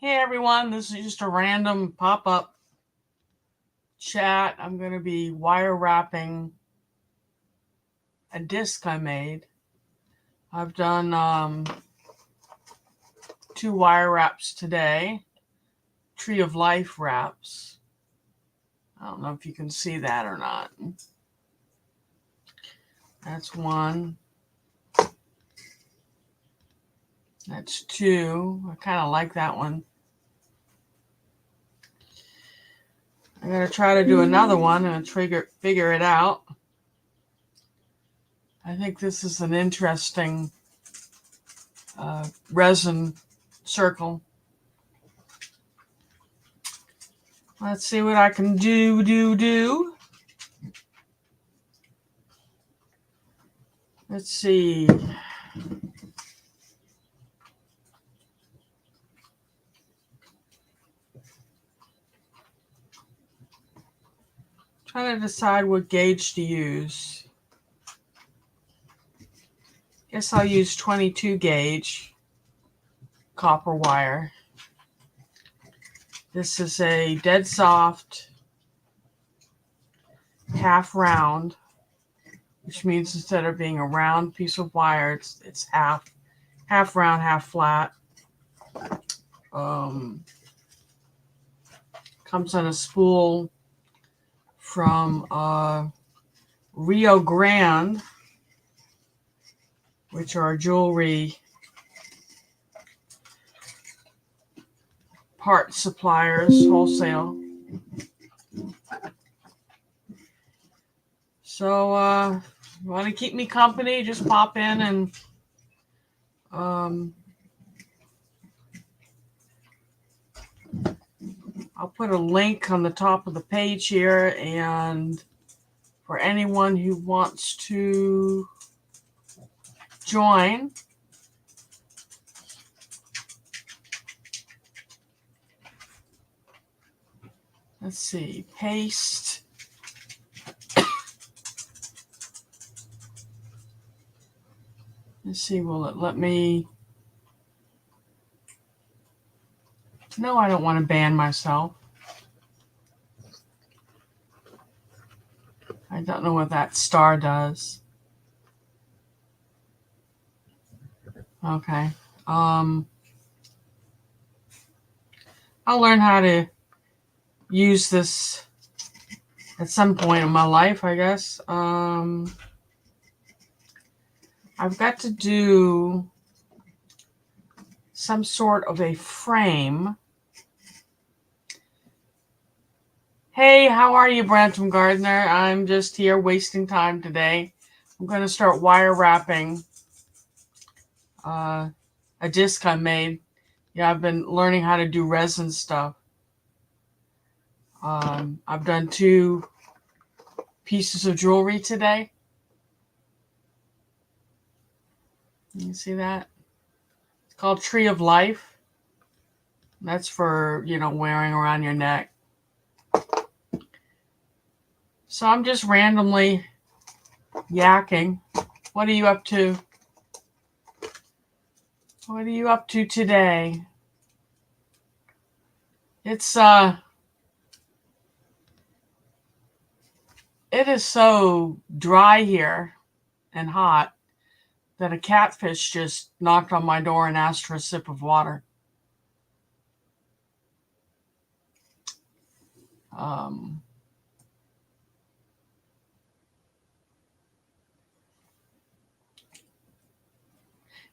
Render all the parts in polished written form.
Hey everyone, this is just a random pop-up chat. I'm going to be wire wrapping a disc I made. I've done 2 wire wraps today, Tree of Life wraps. I don't know if you can see that or not. That's one. That's two. I kind of like that one. I'm going to try to do another one and figure it out. I think this is an interesting resin circle. Let's see what I can do. Let's see. Trying to decide what gauge to use. Guess I'll use 22 gauge copper wire. This is a dead soft half round, which means instead of being a round piece of wire, it's half round, half flat. Comes on a spool from Rio Grande, which are jewelry part suppliers, wholesale. So you want to keep me company, just pop in and I'll put a link on the top of the page here, and for anyone who wants to join, let's see, paste. Let's see, will it let me? No, I don't want to ban myself. I don't know what that star does. Okay. I'll learn how to use this at some point in my life, I guess. I've got to do some sort of a frame. Hey, how are you, Brantham Gardner? I'm just here wasting time today. I'm going to start wire wrapping a disc I made. Yeah, I've been learning how to do resin stuff. I've done 2 pieces of jewelry today. You see that? It's called Tree of Life. That's for, wearing around your neck. So I'm just randomly yakking. What are you up to? What are you up to today? It is so dry here and hot that a catfish just knocked on my door and asked for a sip of water.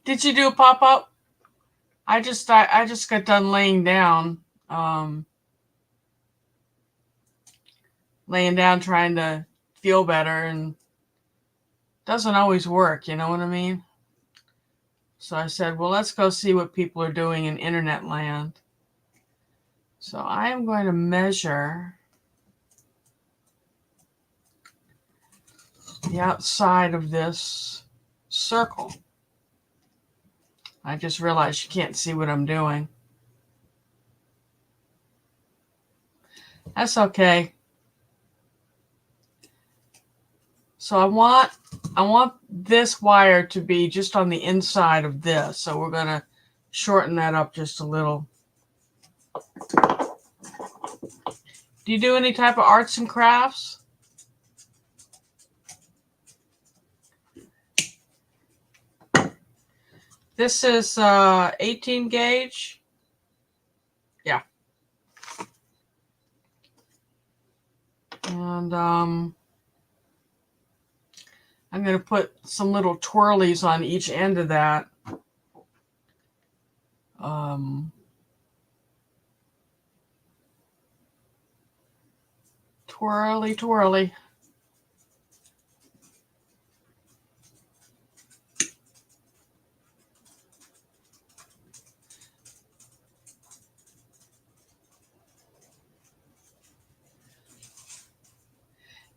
Did you do a pop-up? I just got done laying down. Laying down trying to feel better, and doesn't always work, you know what I mean? So I said, well, let's go see what people are doing in internet land. So I am going to measure the outside of this circle. I just realized you can't see what I'm doing. That's okay. So I want this wire to be just on the inside of this. So we're going to shorten that up just a little. Do you do any type of arts and crafts? This is 18 gauge. Yeah. And I'm going to put some little twirlies on each end of that. Twirly, twirly.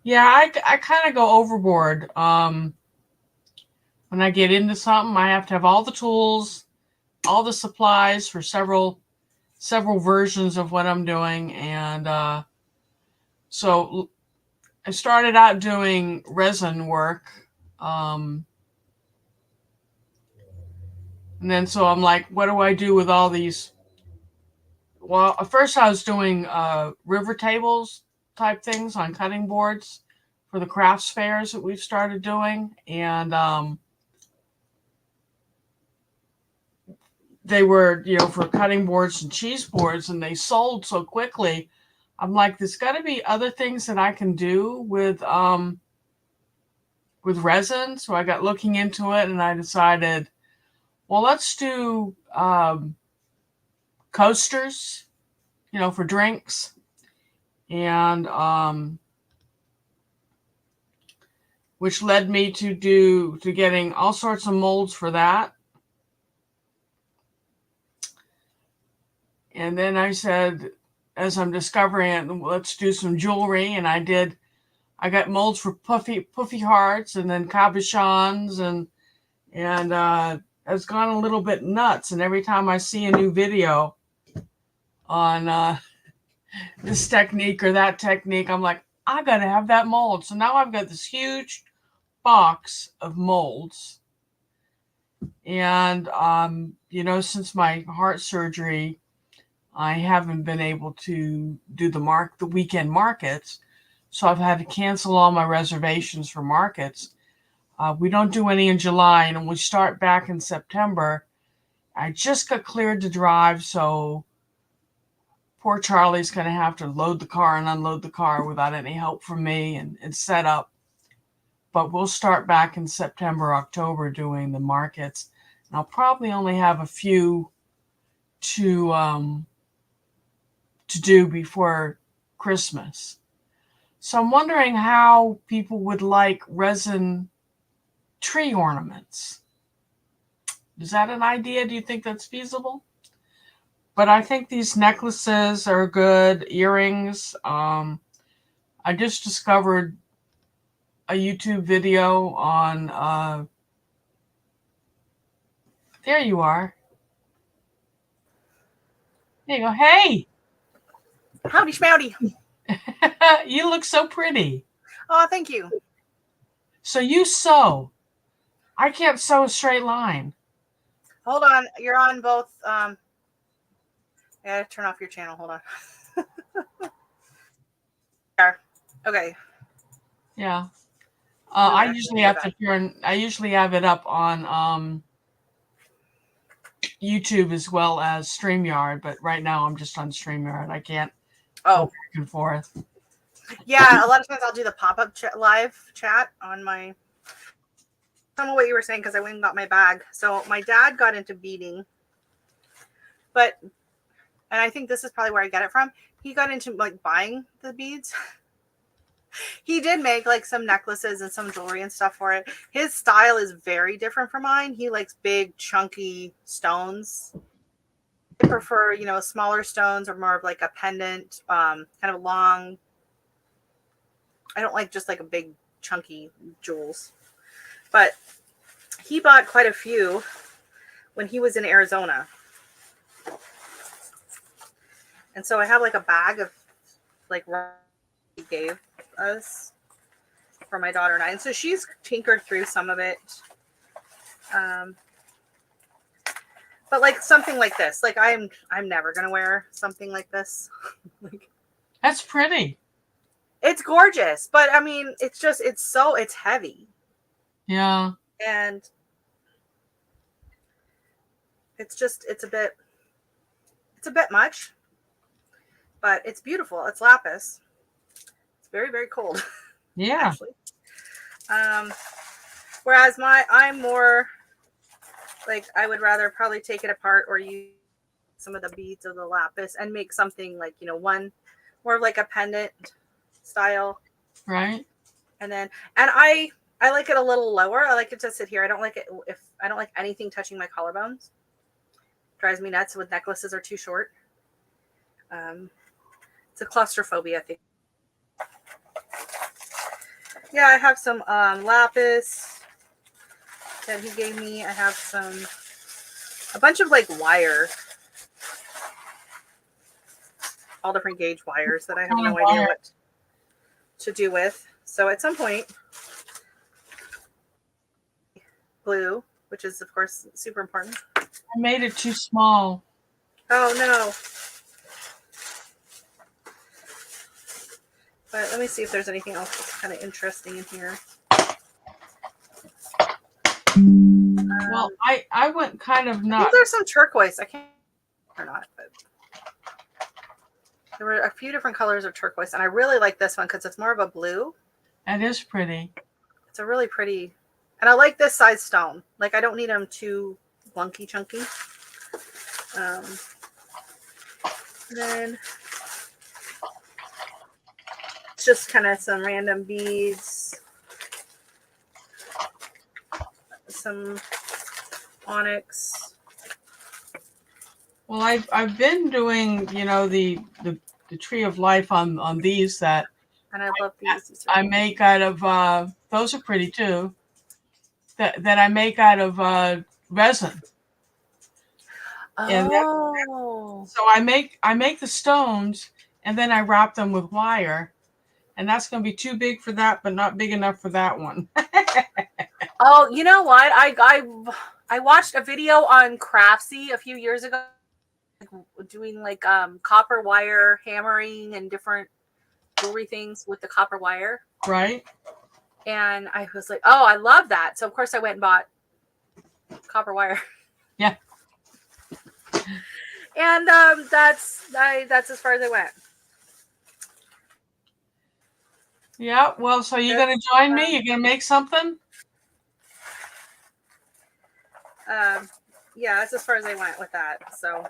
Yeah, I kind of go overboard. When I get into something, I have to have all the tools, all the supplies for several versions of what I'm doing. And so I started out doing resin work. And then so I'm like, what do I do with all these? Well, at first I was doing river tables type things on cutting boards for the crafts fairs that we've started doing. And they were, for cutting boards and cheese boards, and they sold so quickly. I'm like, there's got to be other things that I can do with resin. So I got looking into it, and I decided, well, let's do coasters, for drinks, and which led me to getting all sorts of molds for that. And then I said, as I'm discovering it, let's do some jewelry. And I got molds for puffy hearts and then cabochons, and it's gone a little bit nuts. And every time I see a new video on this technique or that technique, I'm like, I got to have that mold. So now I've got this huge box of molds. And, since my heart surgery, I haven't been able to do the weekend markets. So I've had to cancel all my reservations for markets. We don't do any in July, and we start back in September. I just got cleared to drive, so poor Charlie's going to have to load the car and unload the car without any help from me and set up. But we'll start back in September, October doing the markets. And I'll probably only have a few to do before Christmas. So I'm wondering how people would like resin tree ornaments. Is that an idea? Do you think that's feasible? But I think these necklaces are good, earrings. I just discovered a YouTube video on, there you are. There you go. Hey! Howdy schmowdy. You look so pretty. Oh, thank you. So you sew. I can't sew a straight line. Hold on. You're on both. I gotta turn off your channel. Hold on. Okay. Yeah. I usually have to turn. I usually have it up on YouTube as well as StreamYard, but right now I'm just on StreamYard. I can't go back and forth. Yeah, a lot of times I'll do the pop-up live chat on my. I don't know what you were saying because I went and got my bag. So my dad got into beading, and I think this is probably where I get it from. He got into like buying the beads. He did make like some necklaces and some jewelry and stuff for it. His style is very different from mine. He likes big, chunky stones. I prefer, smaller stones or more of like a pendant, kind of long. I don't like just like a big, chunky jewels. But he bought quite a few when he was in Arizona. And so I have like a bag of like he gave us for my daughter and I. And so she's tinkered through some of it. But like something like this, like I'm never gonna wear something like this. Like, That's pretty. it's gorgeous, but I mean, it's heavy, Yeah. and it's a bit much, but it's beautiful. It's lapis. It's very, very cold, Yeah. actually. Whereas I'm more like, I would rather probably take it apart or use some of the beads of the lapis and make something like, one more of like a pendant style. Right. And I like it a little lower. I like it to sit here. I don't like it if I don't like anything touching my collarbones. Drives me nuts when necklaces are too short. It's a claustrophobia thing. Yeah, I have some lapis that he gave me. I have a bunch of like wire, all different gauge wires that I have no idea what to do with. So at some point, glue, which is of course super important. I made it too small. Oh no. But let me see if there's anything else that's kind of interesting in here. Well, I went kind of I think nuts. there's some turquoise. I can't or not, but there were a few different colors of turquoise, and I really like this one because it's more of a blue. That is pretty. It's a really pretty, and I like this size stone. Like, I don't need them too wonky chunky. Then it's just kind of some random beads, some onyx. Well, I've been doing, the tree of life on these that And I love these. I make out of those are pretty too. That I make out of resin. And so I make the stones and then I wrap them with wire, and that's going to be too big for that, but not big enough for that one. Oh, you know what? I watched a video on Craftsy a few years ago, doing like copper wire hammering and different jewelry things with the copper wire. Right. And I was like, oh, I love that. So of course I went and bought copper wire. Yeah. And that's as far as I went. Yeah. Well, so you're going to join me? You're going to make something? Yeah, that's as far as I went with that. So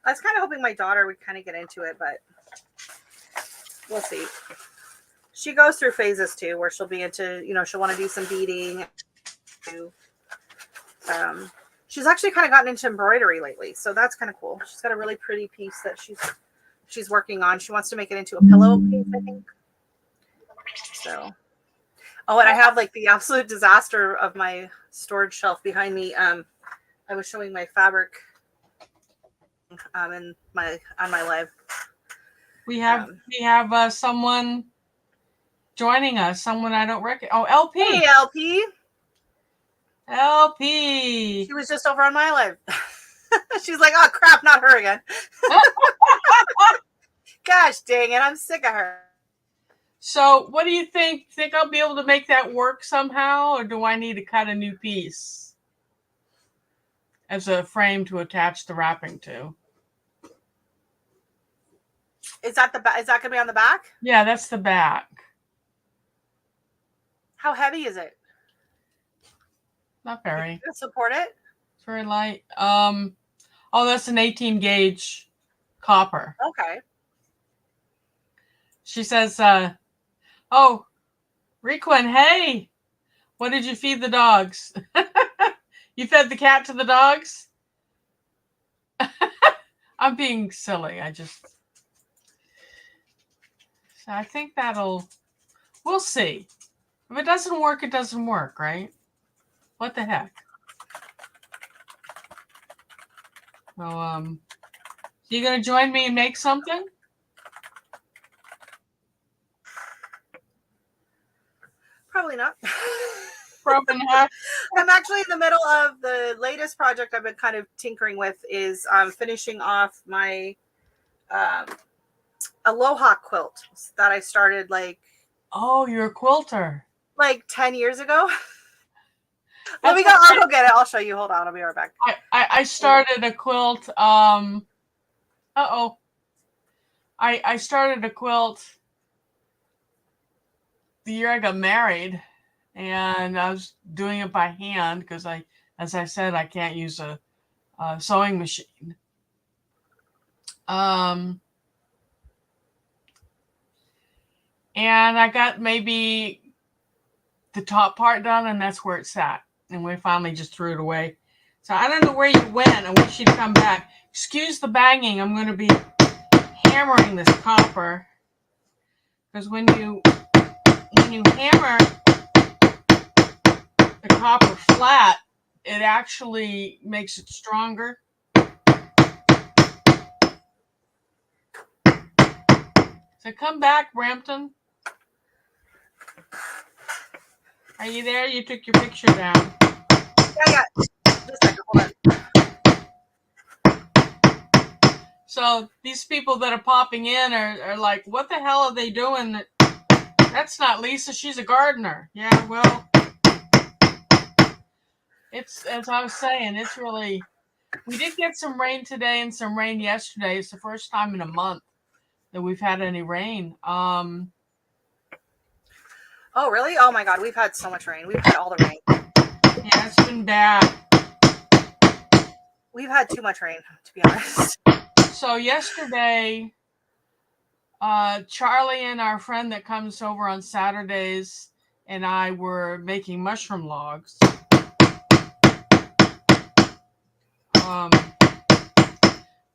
I was kind of hoping my daughter would kind of get into it, but we'll see. She goes through phases too, where she'll be into, she'll want to do some beading. She's actually kind of gotten into embroidery lately, so that's kind of cool. She's got a really pretty piece that she's working on. She wants to make it into a pillowcase, I think. So, oh, and I have like the absolute disaster of my storage shelf behind me. I was showing my fabric on my live. We have someone joining us. Someone I don't recognize. Oh, LP. Hey, LP. LP. She was just over on my live. She's like, oh crap, not her again. Gosh dang it, I'm sick of her. So what do you think? Think I'll be able to make that work somehow, or do I need to cut a new piece as a frame to attach the wrapping to? Is that is that gonna be on the back? Yeah, that's the back. How heavy is it? Not very. Can it support it? It's very light. Oh, that's an 18 gauge copper. Okay. She says, oh, Requin, hey, what did you feed the dogs? You fed the cat to the dogs? I'm being silly. I think we'll see. If it doesn't work, it doesn't work, right? What the heck? So, you gonna join me and make something? Probably not. from and how. I'm actually in the middle of the latest project I've been kind of tinkering with is finishing off my Aloha quilt that I started Oh, you're a quilter. 10 years ago. Let That's me go. I'll go get it. I'll show you. Hold on. I'll be right back. I started a quilt. I started a quilt the year I got married, and I was doing it by hand because as I said, I can't use a sewing machine. And I got maybe the top part done, and that's where it sat. And we finally just threw it away. So I don't know where you went. I wish you'd come back. Excuse the banging. I'm going to be hammering this copper because when you hammer the copper flat, it actually makes it stronger. So come back, Brampton. Are you there? You took your picture down. Yeah. Just a second. Hold on. So these people that are popping in are like, what the hell are they doing? That's not Lisa. She's a gardener. Yeah, well, it's, as I was saying, it's really, we did get some rain today and some rain yesterday. It's the first time in a month that we've had any rain. Oh, really? Oh my God. We've had so much rain. We've had all the rain. Yeah, it's been bad. We've had too much rain, to be honest. So yesterday, Charlie and our friend that comes over on Saturdays and I were making mushroom logs.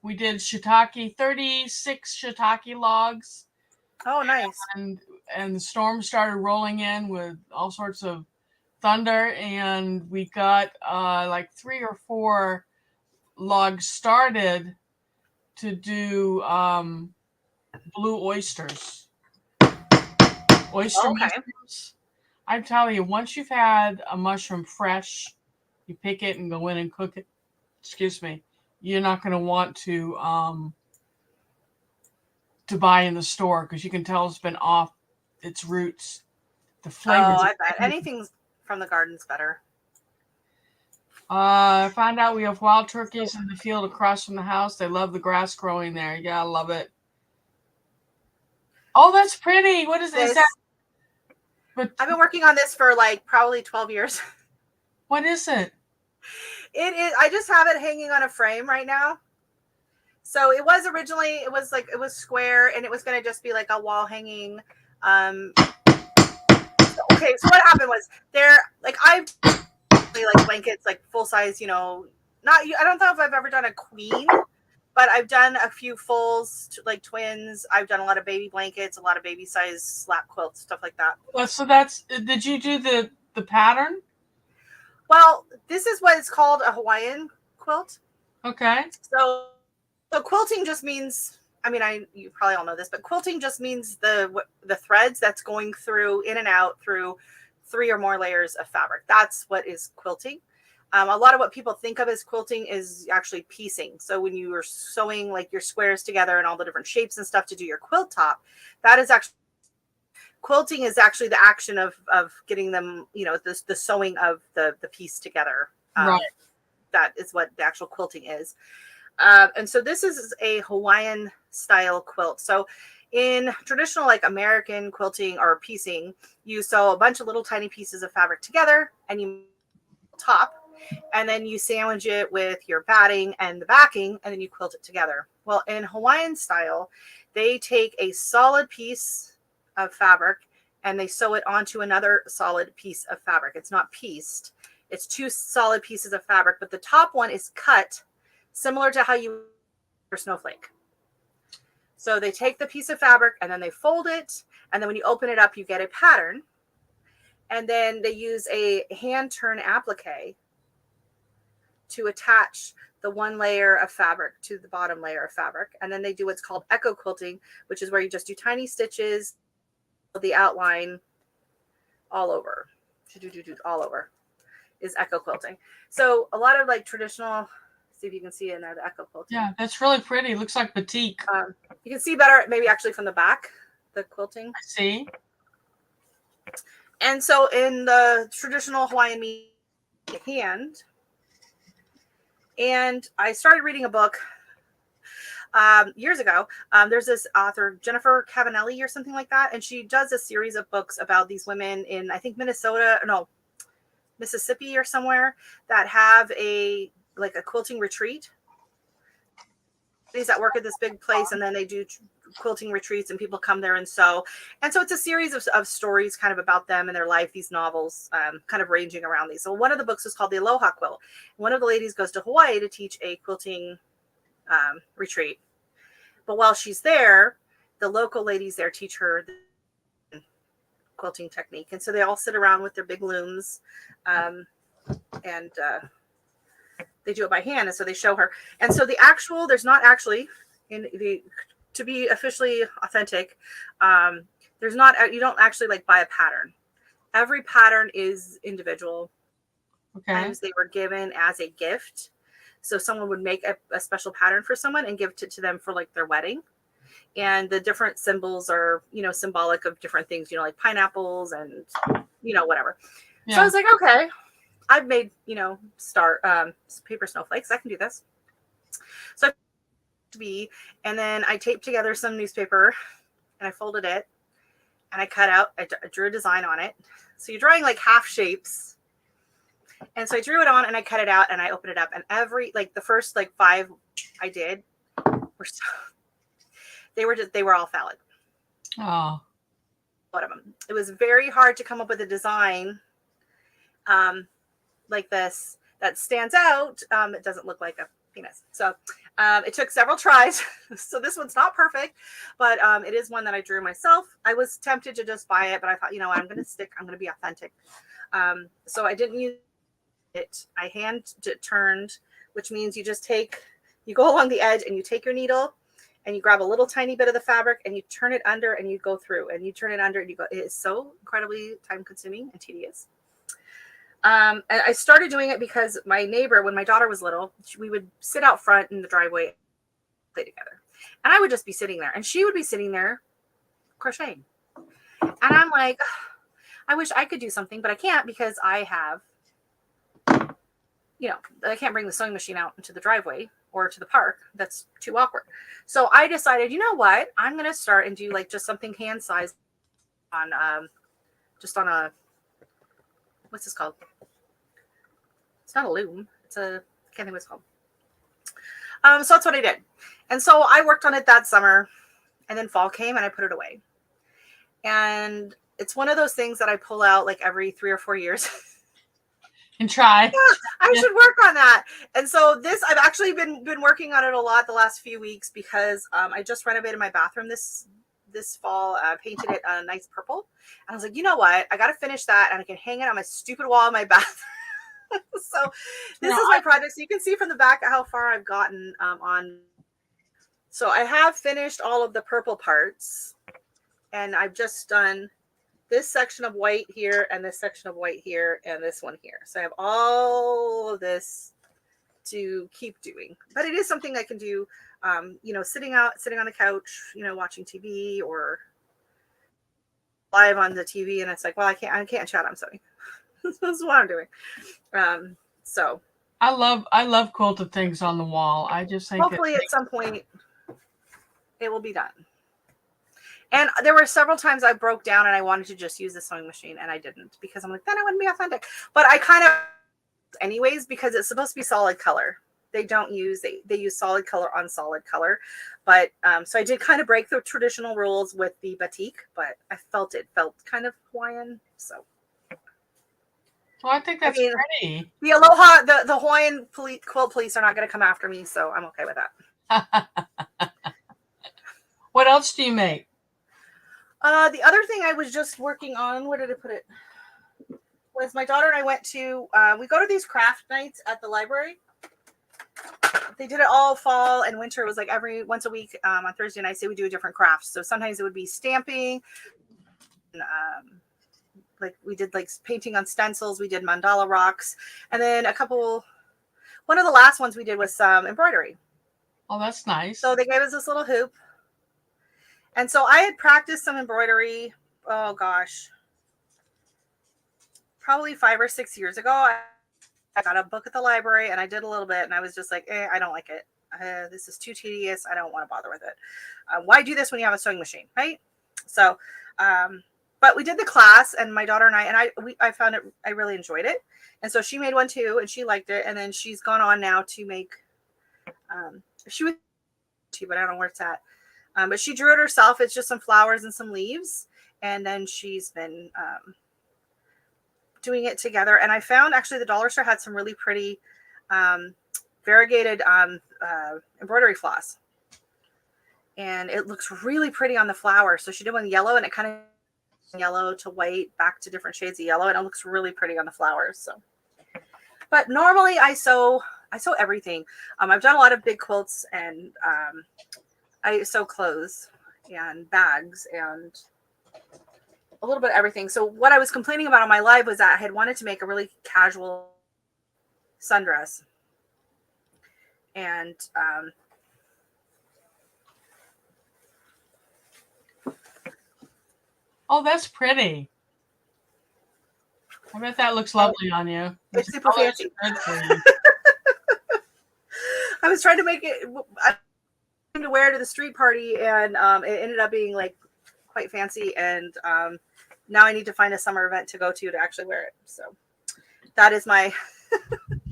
We did shiitake, 36 shiitake logs. Oh, nice. And the storm started rolling in with all sorts of thunder, and we got like 3 or 4 logs started to do blue oysters. Mushrooms. I tell you, once you've had a mushroom fresh, you pick it and go in and cook it. Excuse me. You're not going to want to buy in the store because you can tell it's been off its roots. The flavors. Oh, I bet anything from the garden's better. I found out we have wild turkeys in the field across from the house. They love the grass growing there. Yeah, I love it. Oh, that's pretty. What is that? But I've been working on this for probably 12 years. What is it? It is. I just have it hanging on a frame right now. So it was originally, it was square, and it was going to just be like a wall hanging. Okay, so what happened was I've blankets, full size, I don't know if I've ever done a queen, but I've done a few fulls, like twins. I've done a lot of baby blankets, a lot of baby size slap quilts, stuff like that. Well, so did you do the pattern? Well, this is what it's called, a Hawaiian quilt. Okay. So quilting just means, you probably all know this, but quilting just means the threads that's going through, in and out through 3 or more layers of fabric. That's what is quilting. A lot of what people think of as quilting is actually piecing. So when you are sewing your squares together and all the different shapes and stuff to do your quilt top, that is actually, quilting is actually the action of getting them, the sewing of the piece together. Right. That is what the actual quilting is. And so this is a Hawaiian style quilt. So in traditional American quilting or piecing, you sew a bunch of little tiny pieces of fabric together and you top, and then you sandwich it with your batting and the backing, and then you quilt it together. Well, in Hawaiian style, they take a solid piece of fabric and they sew it onto another solid piece of fabric. It's not pieced. It's 2 solid pieces of fabric, but the top one is cut similar to how you your snowflake. So they take the piece of fabric and then they fold it, and then when you open it up, you get a pattern. And then they use a hand turn applique to attach the one layer of fabric to the bottom layer of fabric. And then they do what's called echo quilting, which is where you just do tiny stitches, the outline all over. all over is Echo quilting. So a lot of like traditional, see if you can see it in there, the Echo quilting. Yeah, that's really pretty. It looks like batik. You can see better maybe actually from the back, the quilting. I see. And so in the traditional Hawaiian hand, and I started reading a book years ago. There's this author, Jennifer Cavanelli or something like that, and she does a series of books about these women in, I think, Mississippi or somewhere, that have a quilting retreat. These that work at this big place, and then they do quilting retreats, and people come there and sew. And so it's a series of stories kind of about them and their life, these novels kind of ranging around these. So one of the books is called The Aloha Quilt. One of the ladies goes to Hawaii to teach a quilting retreat. But while she's there, the local ladies there teach her the quilting technique. And so they all sit around with their big looms and they do it by hand. And so they show her. And so there's not actually, to be officially authentic, you don't actually like buy a pattern. Every pattern is individual. Okay. Sometimes they were given as a gift. So someone would make a special pattern for someone and give it to them for like their wedding. And the different symbols are, symbolic of different things, like pineapples and, whatever. Yeah. So I was like, okay, I've made, paper snowflakes. I can do this. So and then I taped together some newspaper and I folded it and I drew a design on it. So you're drawing like half shapes. And so I drew it on and I cut it out and I opened it up, and the first 5 I did were they were all phallic. Oh. One of them. It was very hard to come up with a design like this that stands out. It doesn't look like a penis. So it took several tries. So this one's not perfect, but it is one that I drew myself. I was tempted to just buy it, but I thought, I'm going to be authentic. So I didn't use it. I hand turned, which means you go along the edge and you take your needle and you grab a little tiny bit of the fabric and you turn it under and you go through and you turn it under and you go. It is so incredibly time consuming and tedious. And I started doing it because my neighbor, when my daughter was little, we would sit out front in the driveway, play together, and I would just be sitting there and she would be sitting there crocheting. And I'm like, I wish I could do something, but I can't because I have, I can't bring the sewing machine out into the driveway or to the park. That's too awkward. So I decided, you know what? I'm going to start and do just something hand sized on a, what's this called? It's not a loom. I can't think what it's called. So that's what I did. And so I worked on it that summer, and then fall came and I put it away. And it's one of those things that I pull out every 3 or 4 years. And try. Yeah, I should work on that. And so I've actually been working on it a lot the last few weeks because I just renovated my bathroom this fall, painted it a nice purple. And I was like, you know what? I got to finish that and I can hang it on my stupid wall in my bathroom. So this is my project. So you can see from the back how far I've gotten on. So I have finished all of the purple parts and I've just done this section of white here and this section of white here and this one here. So I have all of this to keep doing, but it is something I can do, sitting on the couch, watching TV or live on the TV. And it's like, well, I can't chat. I'm sewing. This is what I'm doing. So I love quilted things on the wall. I just think hopefully at some point it will be done. And there were several times I broke down and I wanted to just use the sewing machine and I didn't because I'm like, then I wouldn't be authentic. But I kind of anyways, because it's supposed to be solid color. They use solid color on solid color. But so I did kind of break the traditional rules with the batik, but I felt kind of Hawaiian. So well, I think that's pretty. The Aloha, the Hawaiian quilt police are not going to come after me, so I'm okay with that. What else do you make? The other thing I was just working on, where did I put it? Was my daughter and I went to, we go to these craft nights at the library. They did it all fall and winter. It was once a week on Thursday nights, they would do a different craft. So sometimes it would be stamping, like we did like painting on stencils, we did mandala rocks, and then one of the last ones we did was some embroidery. Oh, that's nice. So they gave us this little hoop. And so I had practiced some embroidery, oh gosh, probably 5 or 6 years ago. I got a book at the library and I did a little bit, and I was just like, I don't like it. This is too tedious. I don't want to bother with it. Why do this when you have a sewing machine, right? So, but we did the class, and my daughter and I found it, I really enjoyed it. And so she made one too, and she liked it. And then she's gone on now to make, she was, but I don't know where it's at. But she drew it herself. It's just some flowers and some leaves. And then she's been doing it together. And I found actually the dollar store had some really pretty variegated embroidery floss. And it looks really pretty on the flower. So she did one yellow, and it kind of yellow to white, back to different shades of yellow. And it looks really pretty on the flowers. So, but normally I sew everything. I've done a lot of big quilts, and I sew clothes and bags and a little bit of everything. So what I was complaining about on my live was that I had wanted to make a really casual sundress. And oh, that's pretty. I bet that looks lovely on you. It's super fancy. I was trying to make it to wear to the street party, and it ended up being like quite fancy, and now I need to find a summer event to go to actually wear it. So that is my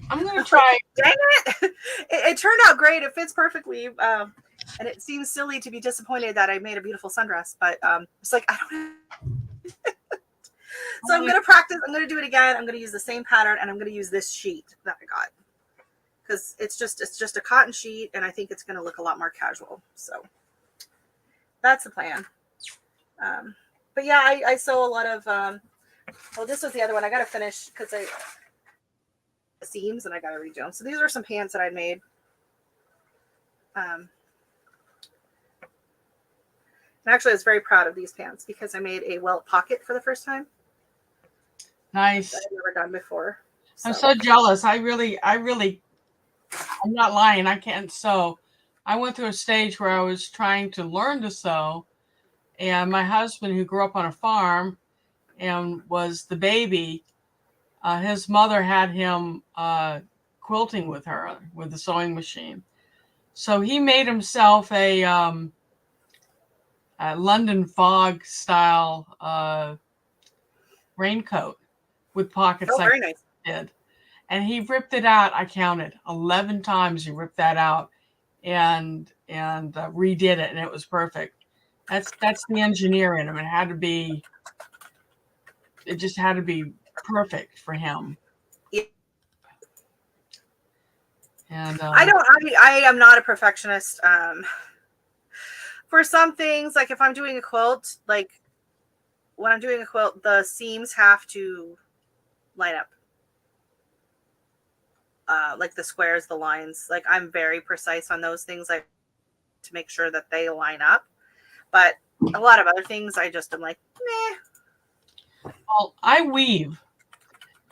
I'm gonna try. Dang it. It turned out great. It fits perfectly, and it seems silly to be disappointed that I made a beautiful sundress, but it's like I don't so I'm gonna practice. I'm gonna do it again. I'm gonna use the same pattern, and I'm gonna use this sheet that I got, because it's just a cotton sheet, and I think it's going to look a lot more casual. So that's the plan. But yeah, I sew a lot of, well, this was the other one. I got to finish because the seams, and I got to redo them. So these are some pants that I made. And actually I was very proud of these pants because I made a welt pocket for the first time. Nice. That I've never done before. I'm so jealous. I'm not lying. I can't sew. I went through a stage where I was trying to learn to sew, and my husband, who grew up on a farm and was the baby, his mother had him quilting with her with the sewing machine. So he made himself a London Fog style raincoat with pockets like very nice. did. And he ripped it out. I counted 11 times. He ripped that out and redid it, and it was perfect. That's the engineer in him. It just had to be perfect for him. Yeah. And I am not a perfectionist. For some things, like if I'm doing a quilt, like when I'm doing a quilt, the seams have to line up. Like the squares, the lines, like I'm very precise on those things, like to make sure that they line up. But a lot of other things, I just am like, meh. Well, I weave,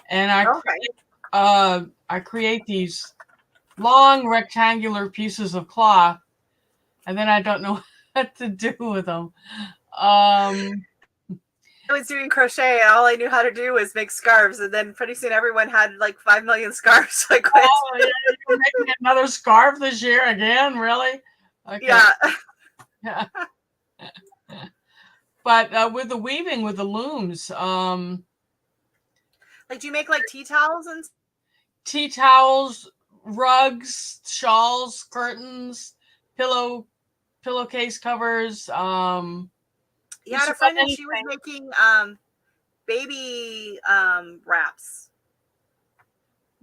and I create these long rectangular pieces of cloth, and then I don't know what to do with them. I was doing crochet, and all I knew how to do was make scarves, and then pretty soon everyone had like 5 million scarves. So I quit. Oh, yeah, you're making another scarf this year again? Really? Okay. Yeah. Yeah. But with the weaving, with the looms, like, do you make like tea towels and tea towels, rugs, shawls, curtains, pillowcase covers. Yeah, I had a friend that she was making baby wraps.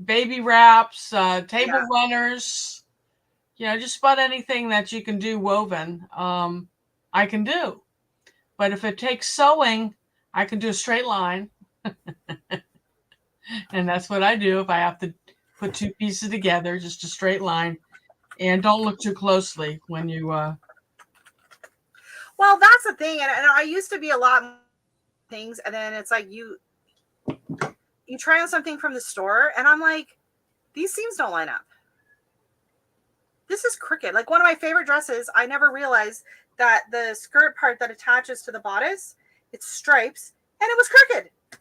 Baby wraps, table runners. You know, just about anything that you can do woven, I can do. But if it takes sewing, I can do a straight line. And that's what I do if I have to put two pieces together, just a straight line. And don't look too closely when you... Well, that's the thing. And I used to be a lot more things. And then it's like you try on something from the store, and I'm like, these seams don't line up. This is crooked. Like one of my favorite dresses, I never realized that the skirt part that attaches to the bodice, it's stripes, and it was crooked. And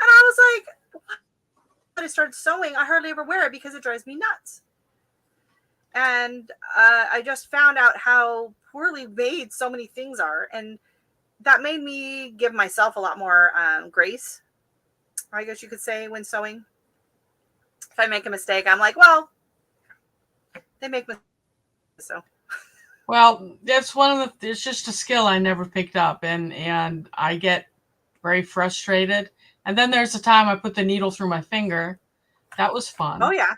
I was like, when I started sewing, I hardly ever wear it because it drives me nuts. And I just found out how poorly made so many things are. And that made me give myself a lot more grace, I guess you could say, when sewing. If I make a mistake, I'm like, well, they make mistakes. So, Well, that's one of the, it's just a skill I never picked up, and I get very frustrated. And then there's the time I put the needle through my finger. That was fun. oh yeah,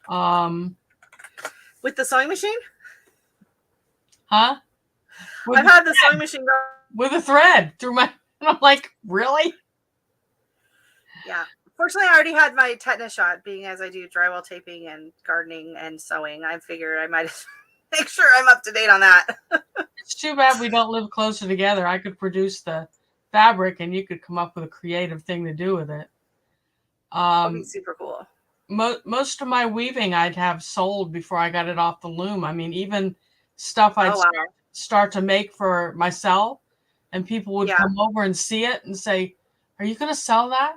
Um, with the sewing machine. huh? With, I've had the sewing machine go. with a thread through my, and I'm like, really? Yeah. Fortunately, I already had my tetanus shot, being as I do drywall taping and gardening and sewing. I figured I might make sure I'm up to date on that. It's too bad we don't live closer together. I could produce the fabric and you could come up with a creative thing to do with it. That'd be super cool. Most of my weaving I'd have sold before I got it off the loom. I mean, even stuff I'd start to make for myself, and people would come over and see it and say, "Are you going to sell that?"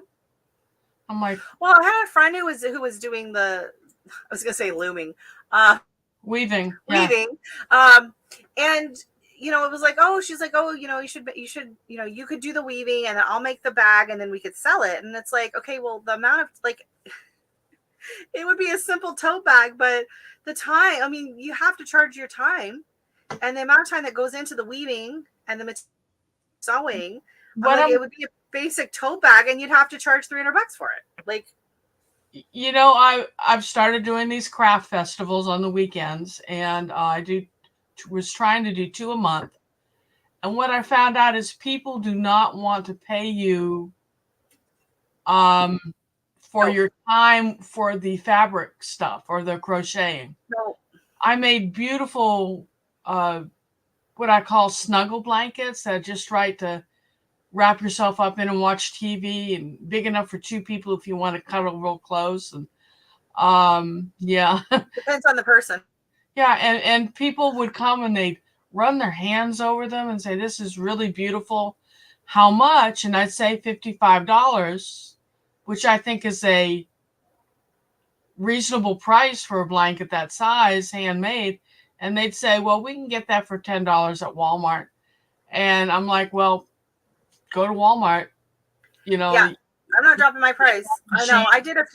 I'm like, well, I had a friend who was doing the, I was going to say looming, weaving, and you know, it was like, oh, she's like, oh, you know, you should, you know, you could do the weaving and I'll make the bag and then we could sell it. And it's like, okay, well, the amount of like, it would be a simple tote bag, but the time, I mean, you have to charge your time and the amount of time that goes into the weaving and the sewing. Like, it would be a basic tote bag and you'd have to charge $300 for it. Like, you know, I've started doing these craft festivals on the weekends, and I was trying to do 2 a month. And what I found out is people do not want to pay you for your time for the fabric stuff or the crocheting. No. I made beautiful what I call snuggle blankets that are just right to wrap yourself up in and watch TV, and big enough for 2 people if you want to cuddle real close. And yeah. Depends on the person. Yeah, and people would come and they'd run their hands over them and say, "This is really beautiful. How much?" And I'd say $55, which I think is a reasonable price for a blanket that size, handmade. And they'd say, "Well, we can get that for $10 at Walmart." And I'm like, well, go to Walmart, you know. Yeah, I'm not dropping my price. I know. I did a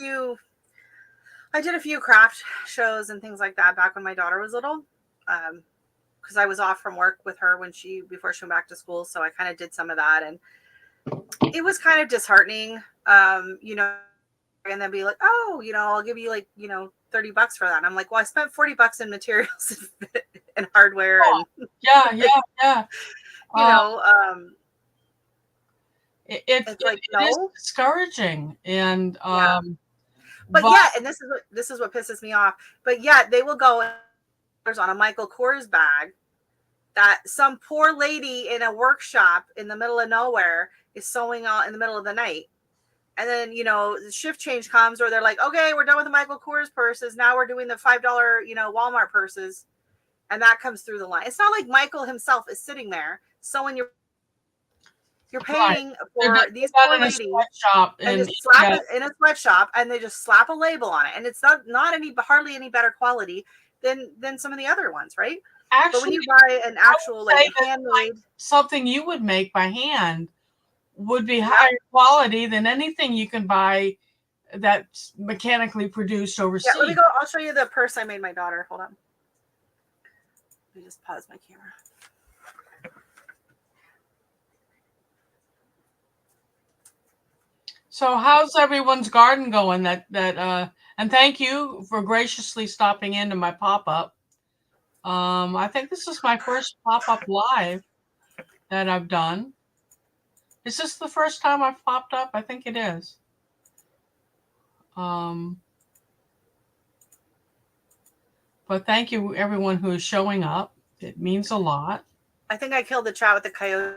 few craft shows and things like that back when my daughter was little, because I was off from work with her before she went back to school. So I kind of did some of that, and it was kind of disheartening, you know, and then be like, oh, you know, I'll give you like, you know, $30 for that. And I'm like, well, I spent $40 in materials and hardware. Oh, and yeah. You know, it's like, it is discouraging. And but yeah, and this is what pisses me off. But yeah, they will go on a Michael Kors bag that some poor lady in a workshop in the middle of nowhere is sewing out in the middle of the night. And then, you know, the shift change comes where they're like, okay, we're done with the Michael Kors purses. Now we're doing the $5, you know, Walmart purses. And that comes through the line. It's not like Michael himself is sitting there sewing you're paying for these poor ladies and just slap it in a sweatshop, and they just slap a label on it, and it's not hardly any better quality than some of the other ones, right? Actually, but when you buy an actual like handmade, something you would make by hand would be higher quality than anything you can buy that's mechanically produced overseas. Yeah, let me go. I'll show you the purse I made my daughter. Hold on. Let me just pause my camera. So how's everyone's garden going? And thank you for graciously stopping into my pop-up. I think this is my first pop-up live that I've done. Is this the first time I've popped up? I think it is. But thank you everyone who is showing up. It means a lot. I think I killed the chat with the coyote.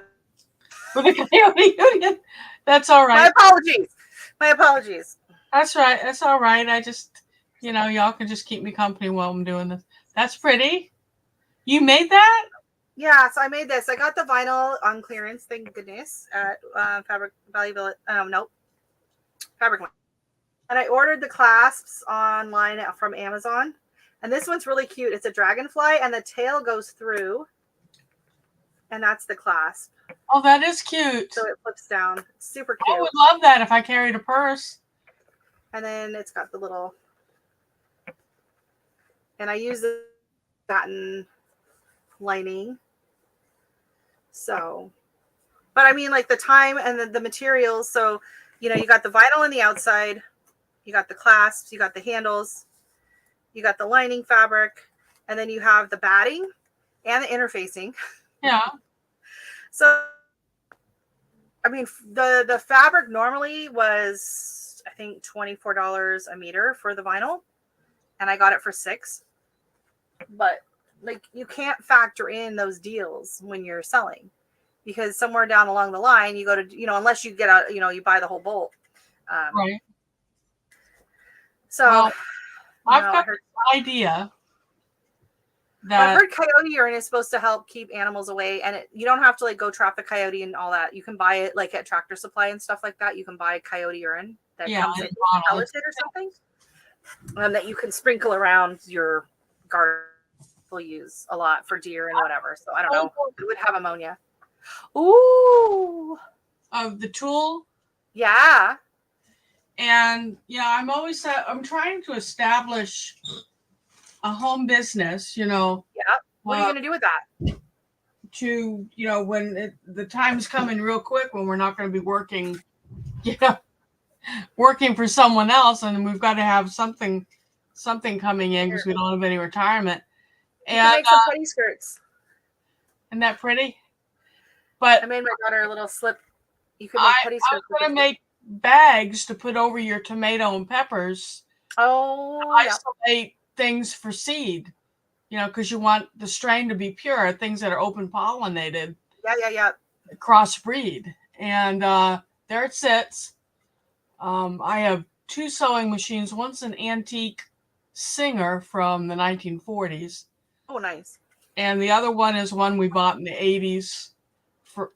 For the Coyote Union. That's all My right. apologies. My apologies. That's right. That's all right. I just, y'all can just keep me company while I'm doing this. That's pretty. You made that? Yeah, so I made this. I got the vinyl on clearance, thank goodness, at Fabric Value Village. Nope, Fabric Mart. And I ordered the clasps online from Amazon. And this one's really cute. It's a dragonfly, and the tail goes through, and that's the clasp. Oh, that is cute. So it flips down. It's super I cute. would love that if I carried a purse. And then it's got the little, and I use the satin lining. So, but I mean, like the time and the materials. So, you got the vinyl on the outside, you got the clasps, you got the handles, you got the lining fabric, and then you have the batting and the interfacing. Yeah. So, I mean, the fabric normally was, I think, $24 a meter for the vinyl, and I got it for $6. But like, you can't factor in those deals when you're selling, because somewhere down along the line you go to, unless you get out, you buy the whole bolt. Right. So well, I've got an idea that I've heard coyote urine is supposed to help keep animals away, and you don't have to like go trap the coyote and all that. You can buy it like at Tractor Supply and stuff like that. You can buy coyote urine that comes in pelleted or something, that you can sprinkle around your garden. People use a lot for deer and whatever. So I don't know. It would have ammonia. Ooh. Of the tool. Yeah. And I'm trying to establish a home business, Yeah. What are you going to do with that? To, when the time's coming real quick, when we're not going to be working, working for someone else, and we've got to have something coming in because we don't have any retirement. You can make some putty skirts. Isn't that pretty? But I made my daughter a little slip. You can make putty skirts. I was going to make bags to put over your tomato and peppers. Oh, isolate things for seed, because you want the strain to be pure, things that are open pollinated. Yeah. Crossbreed. And there it sits. I have 2 sewing machines. One's an antique Singer from the 1940s. Oh, nice. And the other one is one we bought in the 80s for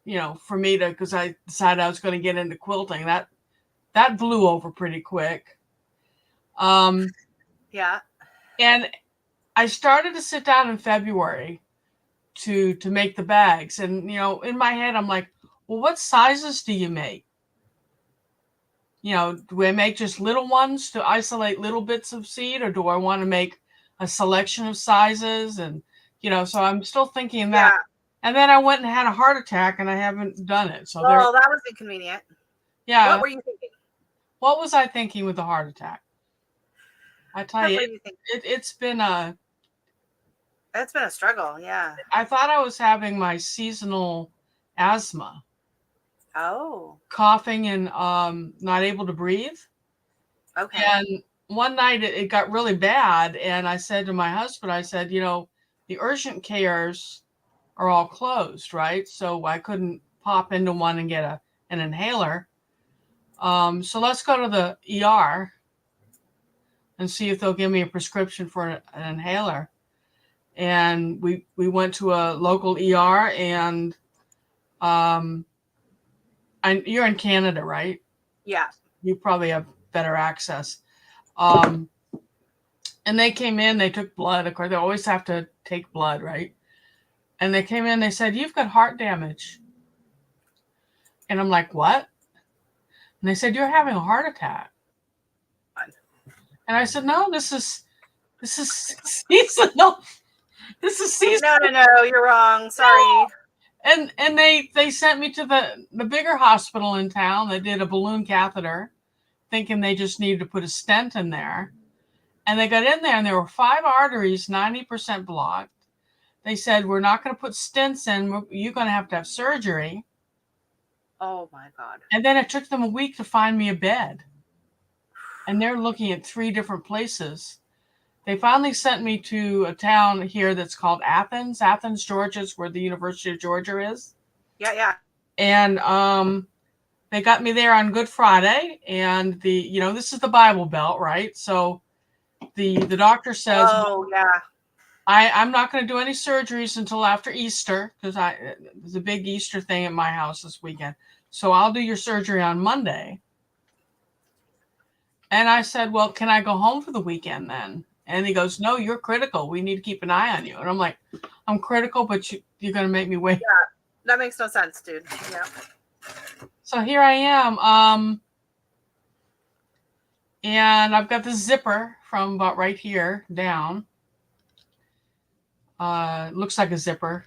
me to, because I decided I was going to get into quilting. That blew over pretty quick. Yeah. And I started to sit down in February to make the bags. And, in my head, I'm like, well, what sizes do you make? Do I make just little ones to isolate little bits of seed, or do I want to make a selection of sizes? And, so I'm still thinking that. Yeah. And then I went and had a heart attack, and I haven't done it. So that was inconvenient. Yeah. What were you thinking? What was I thinking with the heart attack? I tell you, it's been a struggle. Yeah. I thought I was having my seasonal asthma. Oh. Coughing and not able to breathe. Okay. And one night it got really bad, and I said to my husband, I said, the urgent cares are all closed, right? So I couldn't pop into one and get an inhaler. So let's go to the ER and see if they'll give me a prescription for an inhaler. And we went to a local ER, and you're in Canada, right? Yeah. You probably have better access. And they came in, they took blood. Of course, they always have to take blood, right? And they came in, they said, you've got heart damage. And I'm like, what? And they said, you're having a heart attack. And I said, no, this is seasonal. This is seasonal. No, you're wrong. Sorry. And they sent me to the bigger hospital in town that did a balloon catheter, thinking they just needed to put a stent in there. And they got in there, and there were 5 arteries, 90% blocked. They said, we're not going to put stents in. You're going to have surgery. Oh, my God. And then it took them a week to find me a bed. And they're looking at 3 different places. They finally sent me to a town here that's called Athens, Georgia, is where the University of Georgia is. Yeah. And they got me there on Good Friday, and this is the Bible Belt, right? So the doctor says, Oh yeah. I'm not going to do any surgeries until after Easter, because there's a big Easter thing at my house this weekend. So I'll do your surgery on Monday. And I said, well, can I go home for the weekend then? And he goes, no, you're critical. We need to keep an eye on you. And I'm like, I'm critical, but you're going to make me wait. Yeah, that makes no sense, dude. Yeah. So here I am. And I've got the zipper from about right here down. Looks like a zipper.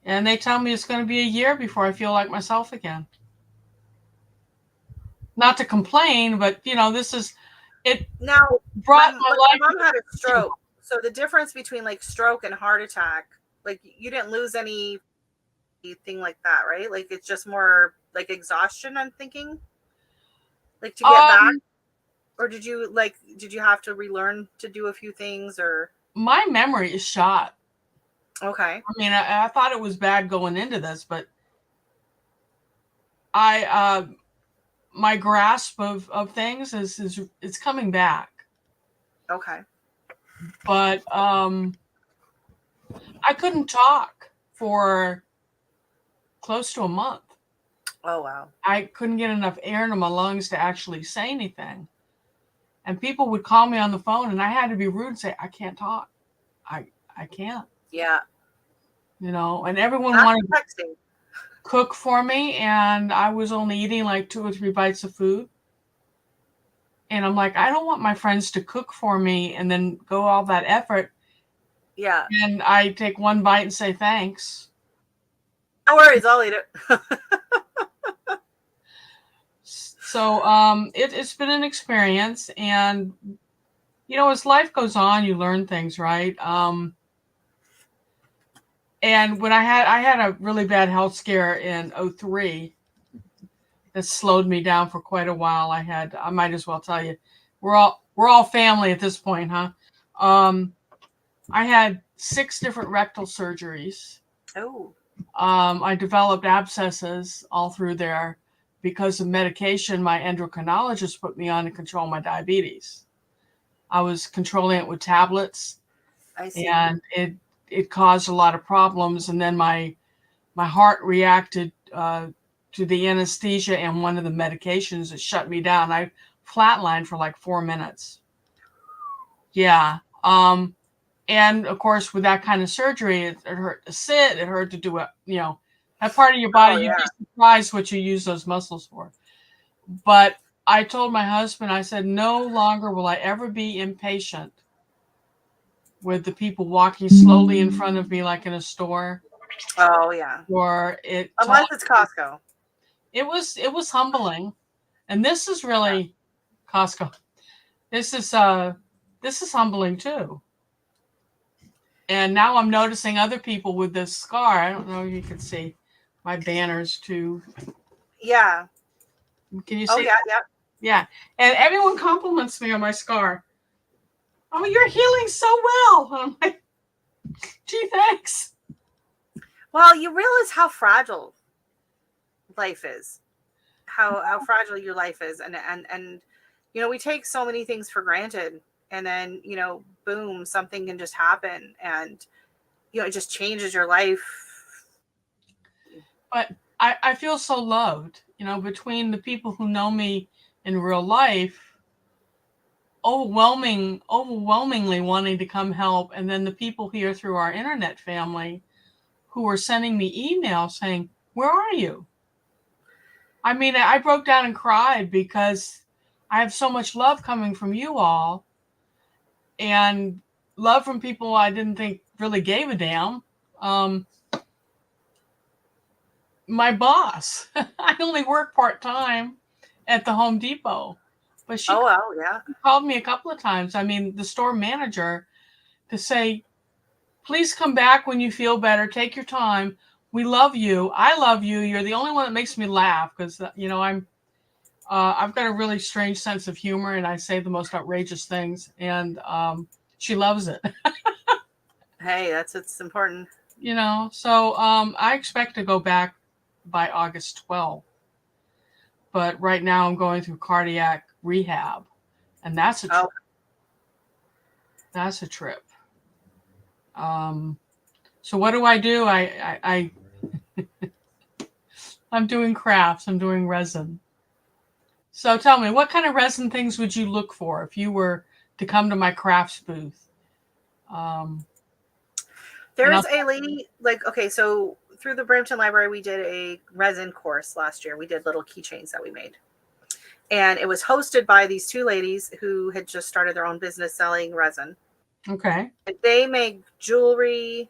And they tell me it's going to be a year before I feel like myself again. Not to complain, but this is it. Now, Brought my life. My mom had a stroke. So the difference between like stroke and heart attack, like you didn't lose anything like that, right? Like it's just more like exhaustion, I'm thinking. Like to get back, or did you have to relearn to do a few things, or my memory is shot. Okay. I mean, I thought it was bad going into this, but my grasp of things is it's coming back. Okay. But I couldn't talk for close to a month. Oh wow. I couldn't get enough air into my lungs to actually say anything. And people would call me on the phone, and I had to be rude and say, I can't talk. I can't. Yeah. And everyone wanted to cook for me, and I was only eating like 2 or 3 bites of food. And I'm like, I don't want my friends to cook for me and then go all that effort. Yeah. And I take 1 bite and say thanks. No worries, I'll eat it. So it's been an experience, and as life goes on, you learn things, right? And when I had a really bad health scare in 2003 that slowed me down for quite a while. I might as well tell you, we're all family at this point, huh? I had 6 different rectal surgeries. Oh. I developed abscesses all through there because of medication my endocrinologist put me on to control my diabetes. I was controlling it with tablets. I see. And it caused a lot of problems. And then my heart reacted to the anesthesia and one of the medications that shut me down. I flatlined for like 4 minutes. Yeah. And of course, with that kind of surgery, it hurt to sit. It hurt to do it. That part of your body, you'd be surprised what you use those muscles for. But I told my husband, I said, no longer will I ever be impatient with the people walking slowly in front of me, like in a store. Oh yeah. Or unless it's Costco. It was humbling. And this is really Costco. This is humbling too. And now I'm noticing other people with this scar. I don't know if you can see my banners too. Yeah. Can you see? Oh yeah, yeah. Yeah. And everyone compliments me on my scar. Oh, you're healing so well. And I'm like, gee, thanks. Well, you realize how fragile life is. How fragile your life is. And we take so many things for granted. And then, boom, something can just happen. And, it just changes your life. But I feel so loved, between the people who know me in real life, overwhelmingly wanting to come help. And then the people here through our internet family who are sending me emails saying, where are you? I mean, I broke down and cried because I have so much love coming from you all, and love from people I didn't think really gave a damn. My boss, I only work part-time at the Home Depot, but she called me a couple of times. I mean, the store manager, to say, please come back when you feel better. Take your time. We love you. I love you. You're the only one that makes me laugh because, I've got a really strange sense of humor and I say the most outrageous things, and she loves it. Hey, that's what's important. you know. So I expect to go back by August 12th. But right now I'm going through cardiac rehab, and that's a trip. Oh, That's a trip. Um, so what do? I'm doing crafts. I'm doing resin. So tell me, what kind of resin things would you look for if you were to come to my crafts booth? Um, and there's I'll, a lady, like, okay, so through the Brampton Library, we did a resin course last year. We did little keychains that we made. And it was hosted by these two ladies who had just started their own business selling resin. okay. And they make jewelry.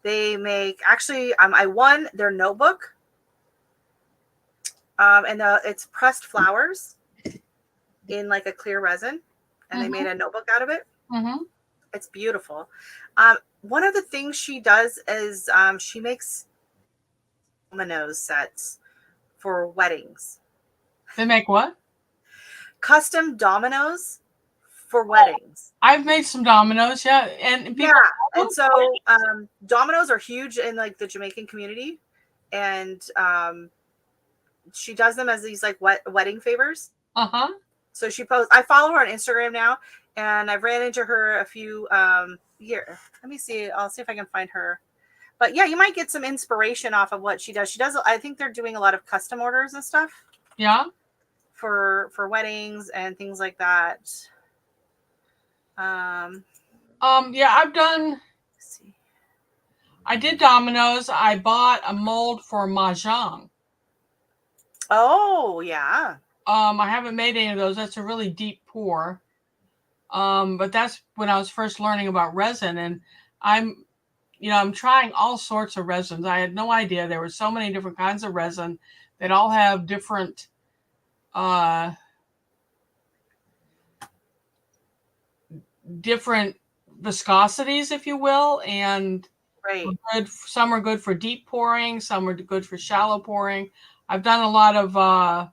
They make, actually, I won their notebook. And it's pressed flowers in like a clear resin. And they made a notebook out of it. Mm-hmm. It's beautiful. One of the things she does is she makes dominoes sets for weddings. They make what? Custom dominoes for weddings. I've made some dominoes, yeah, and people. Yeah, and so dominoes are huge in like the Jamaican community, and she does them as these like wedding favors. Uh-huh. So she posts. I follow her on Instagram now, and I've ran into her a few here. Let me see. I'll see if I can find her. But yeah, you might get some inspiration off of what she does. She does. I think they're doing a lot of custom orders and stuff. Yeah. For weddings and things like that. Yeah, I've done. Let's see. I did dominoes. I bought a mold for mahjong. Oh yeah. I haven't made any of those. That's a really deep pour. But that's when I was first learning about resin, and I'm trying all sorts of resins. I had no idea there were so many different kinds of resin that all have different different viscosities, if you will, and Right. some are good for deep pouring, some are good for shallow pouring. I've done a lot of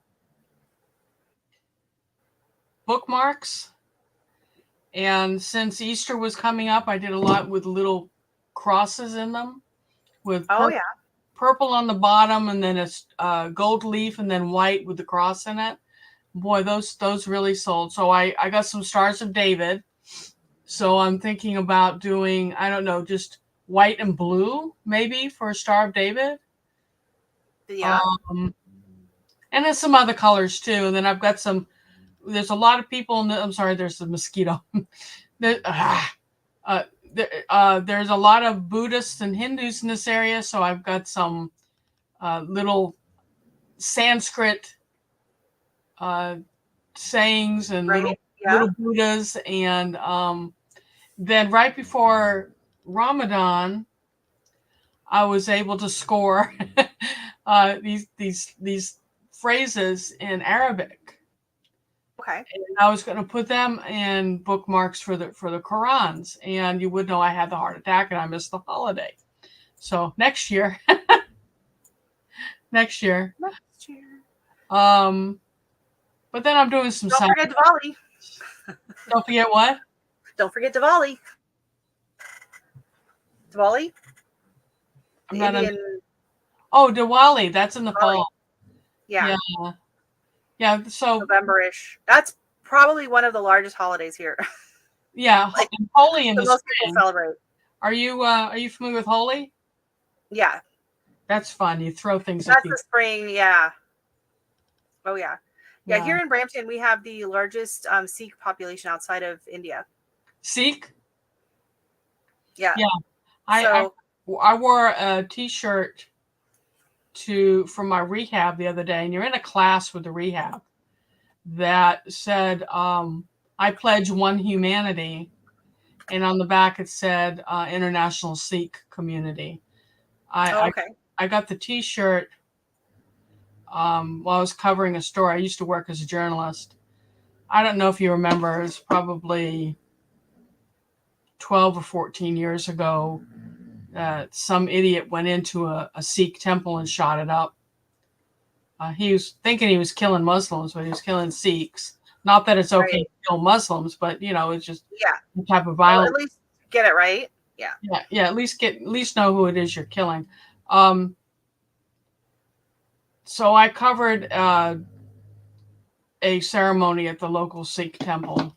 bookmarks, and since Easter was coming up, I did a lot with little crosses in them with purple on the bottom, and then a gold leaf, and then white with the cross in it. Boy, those really sold. So I got some Stars of David. So I'm thinking about doing, I don't know, just white and blue maybe for a Star of David. Yeah. And then some other colors too. And then I've got there's a lot of people I'm sorry, there's a mosquito. There's a lot of Buddhists and Hindus in this area. So I've got some little Sanskrit sayings and little Buddhas. And then right before Ramadan, I was able to score these phrases in Arabic. Okay. And I was going to put them in bookmarks for the Qurans, and you would know I had the heart attack and I missed the holiday. So next year. Next year. But then I'm doing some. Don't forget Diwali. Don't forget what? Don't forget Diwali. Diwali? Diwali. That's in the fall. Yeah. Yeah. So November-ish. That's probably one of the largest holidays here. Yeah, like, Holi in the most spring. people celebrate. Are you familiar with Holi? Yeah. That's fun. You throw things at people. That's the spring, yeah. Oh yeah. Yeah, here in Brampton, we have the largest Sikh population outside of India. Sikh? Yeah. Yeah. I wore a T-shirt from my rehab the other day, and you're in a class with the rehab that said, I pledge one humanity. And on the back it said International Sikh Community. I got the T-shirt while I was covering a story. I used to work as a journalist. I don't know if you remember, it was probably 12 or 14 years ago. Some idiot went into a Sikh temple and shot it up. He was thinking he was killing Muslims, but he was killing Sikhs. Not that it's okay to kill Muslims, but it's just the type of violence. Well, at least get it right. Yeah. Yeah. At least know who it is you're killing. So I covered a ceremony at the local Sikh temple,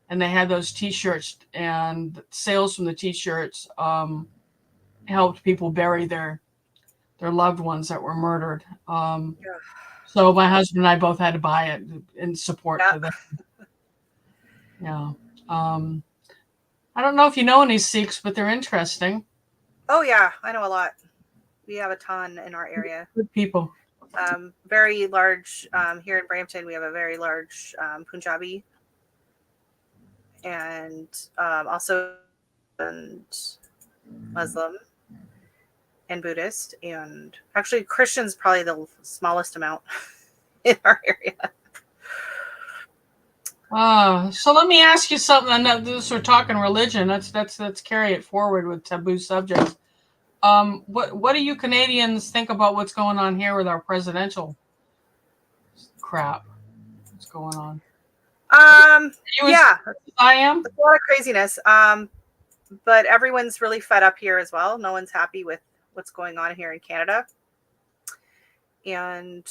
and they had those T-shirts, and sales from the T-shirts helped people bury their loved ones that were murdered. Yeah. So my husband and I both had to buy it in support Yeah. to them. Yeah. I don't know if you know any Sikhs, but they're interesting. Oh yeah, I know a lot. We have a ton in our area. Good people. Very large here in Brampton. We have a very large Punjabi, and also and Muslim and Buddhist, and actually Christian's probably the smallest amount in our area. So let me ask you something. I know this we're talking religion. Let's carry it forward with taboo subjects. What do you Canadians think about what's going on here with our presidential crap? What's going on? Yeah, I am. it's a lot of craziness. But everyone's really fed up here as well. No one's happy with what's going on here in Canada. And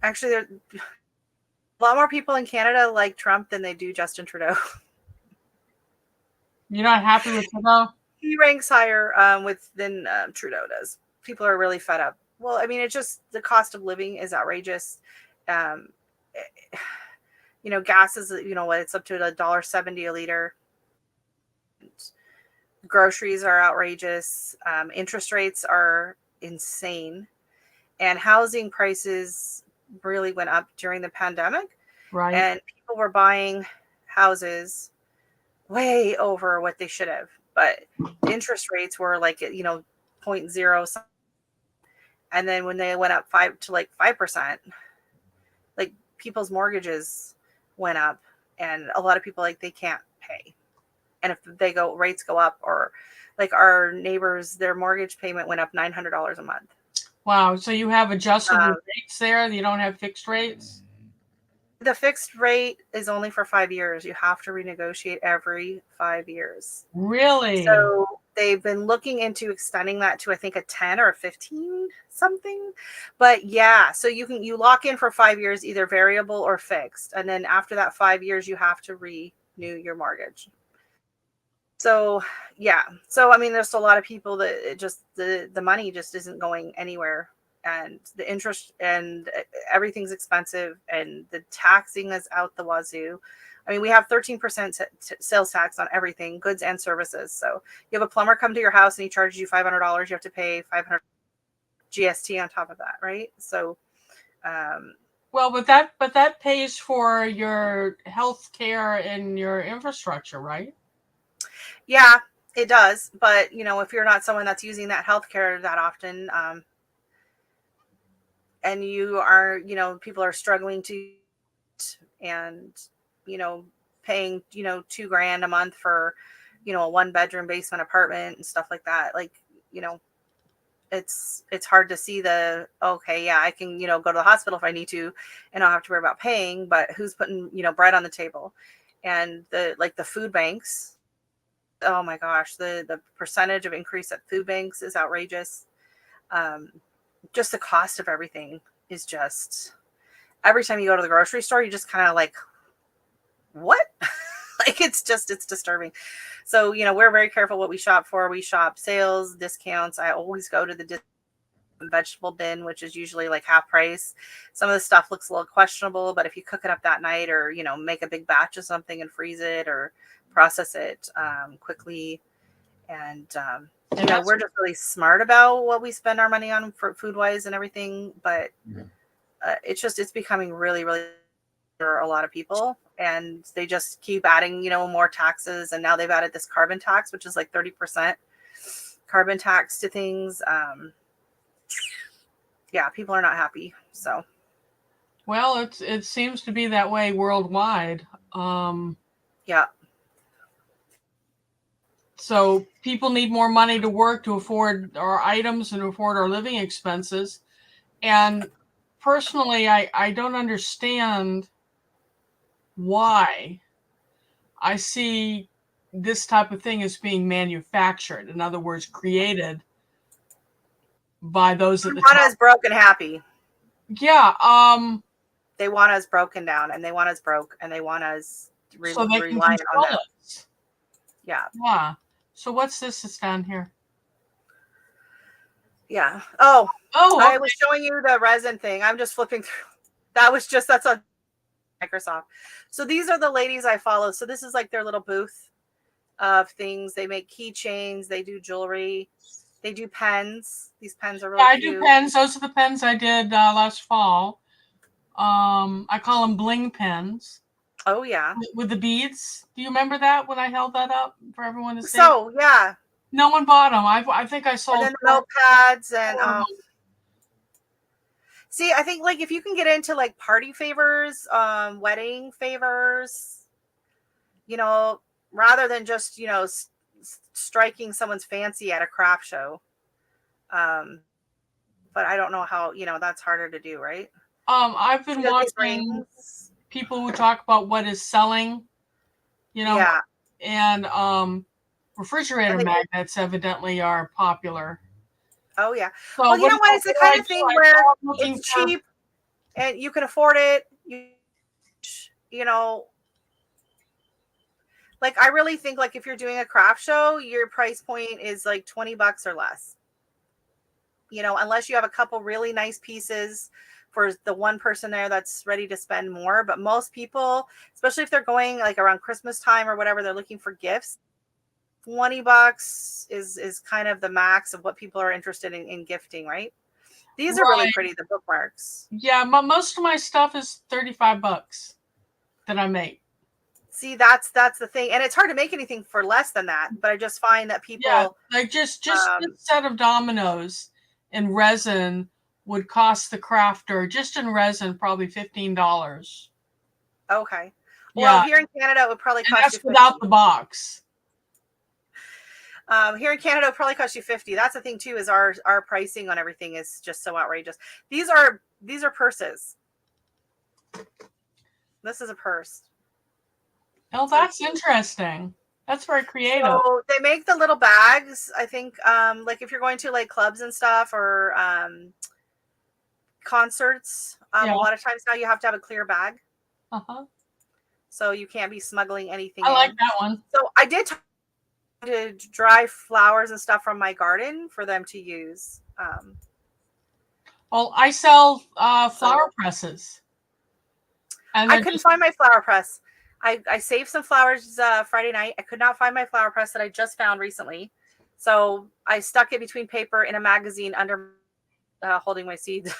actually, there a lot more people in Canada like Trump than they do Justin Trudeau. You're not happy with Trudeau? He ranks higher than Trudeau does. People are really fed up. Well, I mean, it's just the cost of living is outrageous. Gas is, it's up to $1.70 a liter. Groceries are outrageous. Interest rates are insane. And housing prices really went up during the pandemic. Right. And people were buying houses way over what they should have. But interest rates were like, 0.0. And then when they went up 5%, like people's mortgages went up, and a lot of people they can't pay. And if rates go up, or like our neighbors, their mortgage payment went up $900 a month. Wow. So you have adjustable rates there? You don't have fixed rates? The fixed rate is only for 5 years. You have to renegotiate every 5 years. Really? So they've been looking into extending that to, I think, a 10 or a 15 something. But yeah, so you lock in for 5 years, either variable or fixed. And then after that 5 years, you have to renew your mortgage. So yeah, so I mean, there's a lot of people that the money just isn't going anywhere, and the interest and everything's expensive, and the taxing is out the wazoo. I mean, we have 13% sales tax on everything, goods and services. So you have a plumber come to your house and he charges you $500, you have to pay $500 GST on top of that, right? So, well, but that pays for your health care and your infrastructure, right? Yeah, it does. But, if you're not someone that's using that healthcare that often, and you are, people are struggling to, and, paying, $2,000 a month for, a 1-bedroom basement apartment and stuff like that. Like, it's hard to see okay, yeah, I can, go to the hospital if I need to, and I'll have to worry about paying, but who's putting, bread on the table? And the food banks, oh my gosh, the percentage of increase at food banks is outrageous. Just the cost of everything is just, every time you go to the grocery store, you just kind of like, what? It's disturbing. So, we're very careful what we shop for. We shop sales, discounts. I always go to the vegetable bin, which is usually like half price. Some of the stuff looks a little questionable, but if you cook it up that night, or, make a big batch of something and freeze it or process it quickly. And, we're just really smart about what we spend our money on for food wise and everything. But it's becoming really, really for a lot of people, and they just keep adding, more taxes. And now they've added this carbon tax, which is like 30% carbon tax to things. Yeah, people are not happy. So, well, it seems to be that way worldwide. Yeah. So people need more money to work to afford our items and afford our living expenses. And personally, I don't understand why. I see this type of thing is being manufactured. In other words, created by those at They the want top. us broke and happy. Yeah. They want us broken down, and they want us broke, and they want us So they can reliant on control them. us. Yeah. Yeah. So what's this that's down here? Yeah. Oh, Oh, I okay. was showing you the resin thing. I'm just flipping through. That's on Microsoft. So these are the ladies I follow. So this is like their little booth of things. They make keychains. They do jewelry. They do pens. These pens are really I cute. do pens. Those are the pens I did last fall. I call them bling pens Oh yeah. with the beads. Do you remember that when I held that up for everyone to see? So yeah. No one bought them. I think I sold. And then the notepads and 4 of them. see, I think like if you can get into like party favors, wedding favors, you know, rather than just, you know, striking someone's fancy at a craft show. But I don't know how, you know, that's harder to do, right? I've been See, these watching rings. people who talk about what is selling, you know, Yeah. and refrigerator I think- magnets evidently are popular. Oh yeah. So Well, you know what? It's the kind of thing where looking it's for, cheap and you can afford it. You know, like I really think like if you're doing a craft show, your price point is like $20 or less. You know, unless you have a couple really nice pieces for the one person there that's ready to spend more. But most people, especially if they're going like around Christmas time or whatever, they're looking for gifts. $20 is kind of the max of what people are interested in gifting, right? These are really pretty, the bookmarks. Yeah, most of my stuff is $35 that I make. See, that's the thing. And it's hard to make anything for less than that. But I just find that people like just a set of dominoes in resin would cost the crafter just in resin probably $15. Okay. Yeah. Well, here in Canada, it would probably cost that's you 50. Without the box. Here in Canada, it probably cost you 50. That's the thing too, is our pricing on everything is just so outrageous. These are purses. This is a purse. Oh, that's interesting. That's very creative. So they make the little bags. I think, like if you're going to like clubs and stuff or concerts, a lot of times now you have to have a clear bag. So you can't be smuggling anything. I like that one. So I did to dry flowers and stuff from my garden for them to use. Well, I sell flower presses. And I couldn't find my flower press. I saved some flowers Friday night. I could not find my flower press that I just found recently. So I stuck it between paper in a magazine under holding my seeds.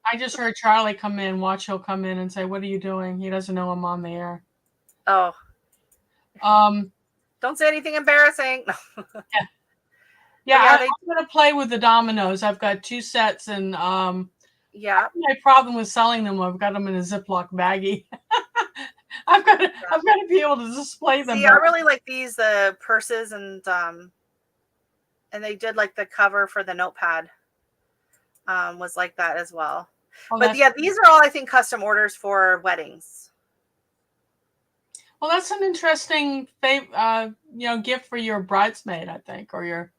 I just heard Charlie come in. Watch, he'll come in and say, "What are you doing?" He doesn't know I'm on the air. Oh. Don't say anything embarrassing. Yeah, I'm going to play with the dominoes. I've got 2 sets and yeah. My problem with selling them, I've got them in a Ziploc baggie. I've got to be able to display them. See, I really like these purses and they did like the cover for the notepad was like that as well. Oh, but yeah, these are all I think custom orders for weddings. Well, that's an interesting gift for your bridesmaid, I think, or your.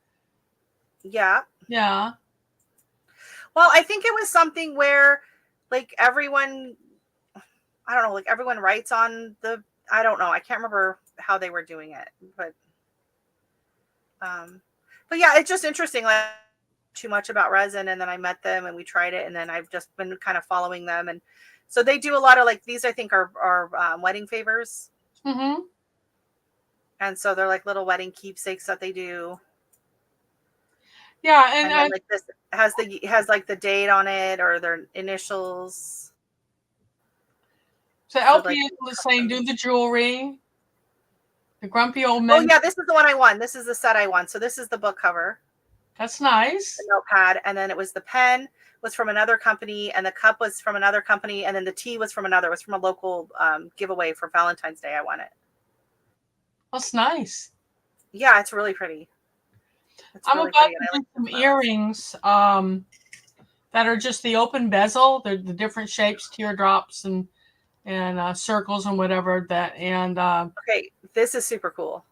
Yeah. Yeah. Well, I think it was something where like everyone, I don't know, like everyone writes on I don't know. I can't remember how they were doing it, but yeah, it's just interesting. Like too much about resin, and then I met them and we tried it, and then I've just been kind of following them, and so they do a lot of like these. I think are wedding favors, and so they're like little wedding keepsakes that they do. Yeah, and then, like this has like the date on it or their initials. So LP is saying, do the jewelry. The Grumpy Old Men. Oh yeah, this is the one I won. This is the set I won. So this is the book cover. That's nice. The notepad, and then it was the pen was from another company, and the cup was from another company, and then the tea was from another. It was from a local giveaway for Valentine's Day. I won it. That's nice. Yeah, it's really pretty. I'm about to do some earrings that are just the open bezel. They're the different shapes, teardrops and circles and whatever that. And okay, This is super cool.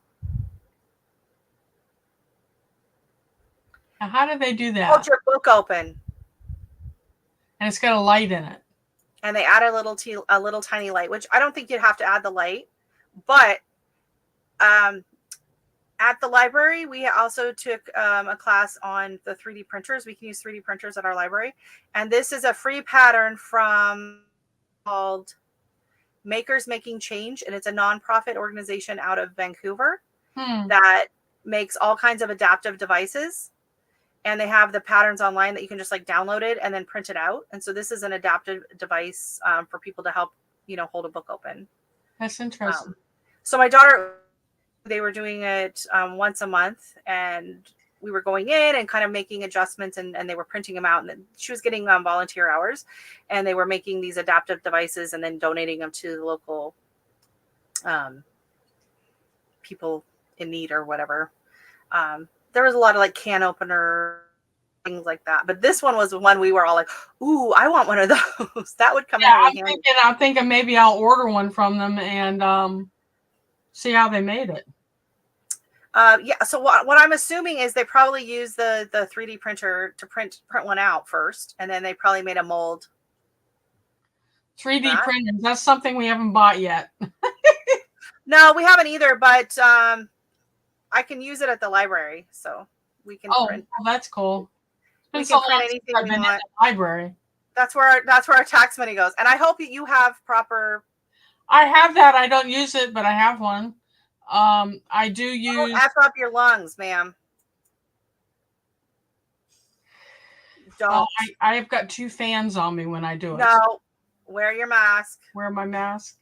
Now, how do they do that? Hold your book open. And it's got a light in it. And they add a little tiny light, which I don't think you'd have to add the light. But at the library, we also took a class on the 3D printers. We can use 3D printers at our library. And this is a free pattern from called Makers Making Change. And it's a nonprofit organization out of Vancouver that makes all kinds of adaptive devices. And they have the patterns online that you can just like download it and then print it out. And so this is an adaptive device for people to help, hold a book open. That's interesting. So my daughter, they were doing it once a month, and we were going in and kind of making adjustments, and they were printing them out. And then she was getting volunteer hours, and they were making these adaptive devices and then donating them to the local people in need or whatever. There was a lot of like can opener, things like that. But this one was the one we were all like, ooh, I want one of those. That would come in really handy. I'm thinking maybe I'll order one from them and see how they made it. So what I'm assuming is they probably use the 3D printer to print one out first, and then they probably made a mold. 3D printers, that's something we haven't bought yet. No, we haven't either, but I can use it at the library, so we can print. Well, that's cool. We can print anything we want. In the library. That's where our tax money goes. And I hope you have proper. I have that. I don't use it, but I have one. I do use. Don't F up your lungs, ma'am. Don't. I've got 2 fans on me when I do it. No, wear your mask. Wear my mask.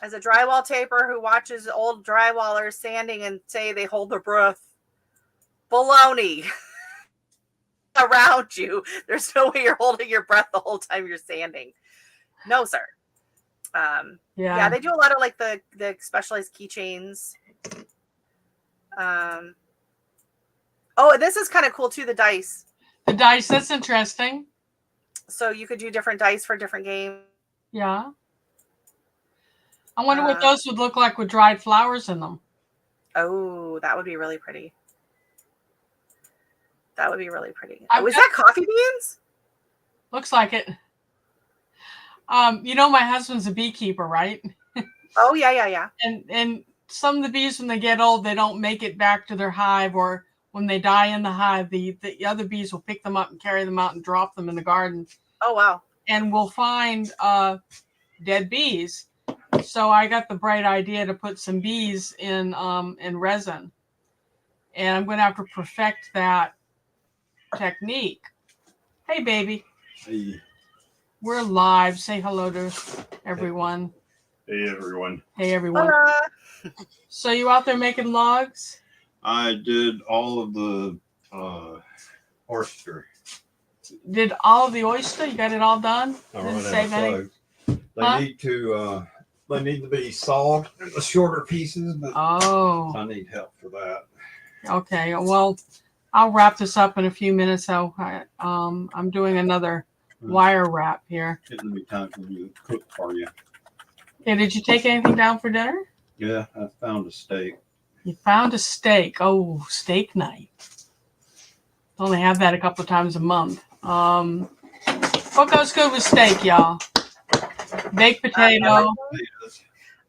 As a drywall taper who watches old drywallers sanding and say they hold their breath, baloney. Around you, there's no way you're holding your breath the whole time you're sanding. No, sir. Yeah, they do a lot of like the specialized keychains. Oh, this is kind of cool too. The dice. The dice. That's interesting. So you could do different dice for different games. Yeah. I wonder what those would look like with dried flowers in them. Oh, that would be really pretty. That would be really pretty. Was that coffee beans? Looks like it. My husband's a beekeeper, right? Oh, yeah. And some of the bees, when they get old, they don't make it back to their hive, or when they die in the hive, the other bees will pick them up and carry them out and drop them in the garden. Oh, wow. And we'll find dead bees. So I got the bright idea to put some bees in resin. And I'm going to have to perfect that technique. Hey, baby. Hey. We're live. Say hello to everyone. Hey, everyone. Hey, everyone. Hello. So you out there making logs? I did all of the oyster. Did all of the oyster? You got it all done? Didn't save any? They need to be sawed into shorter pieces, but I need help for that. Okay. Well, I'll wrap this up in a few minutes. I'm doing another wire wrap here. It's gonna be time for me to cook for you. Okay, did you take anything down for dinner? Yeah, I found a steak. You found a steak. Oh, steak night. Only have that a couple of times a month. What goes good with steak, y'all? Baked potato.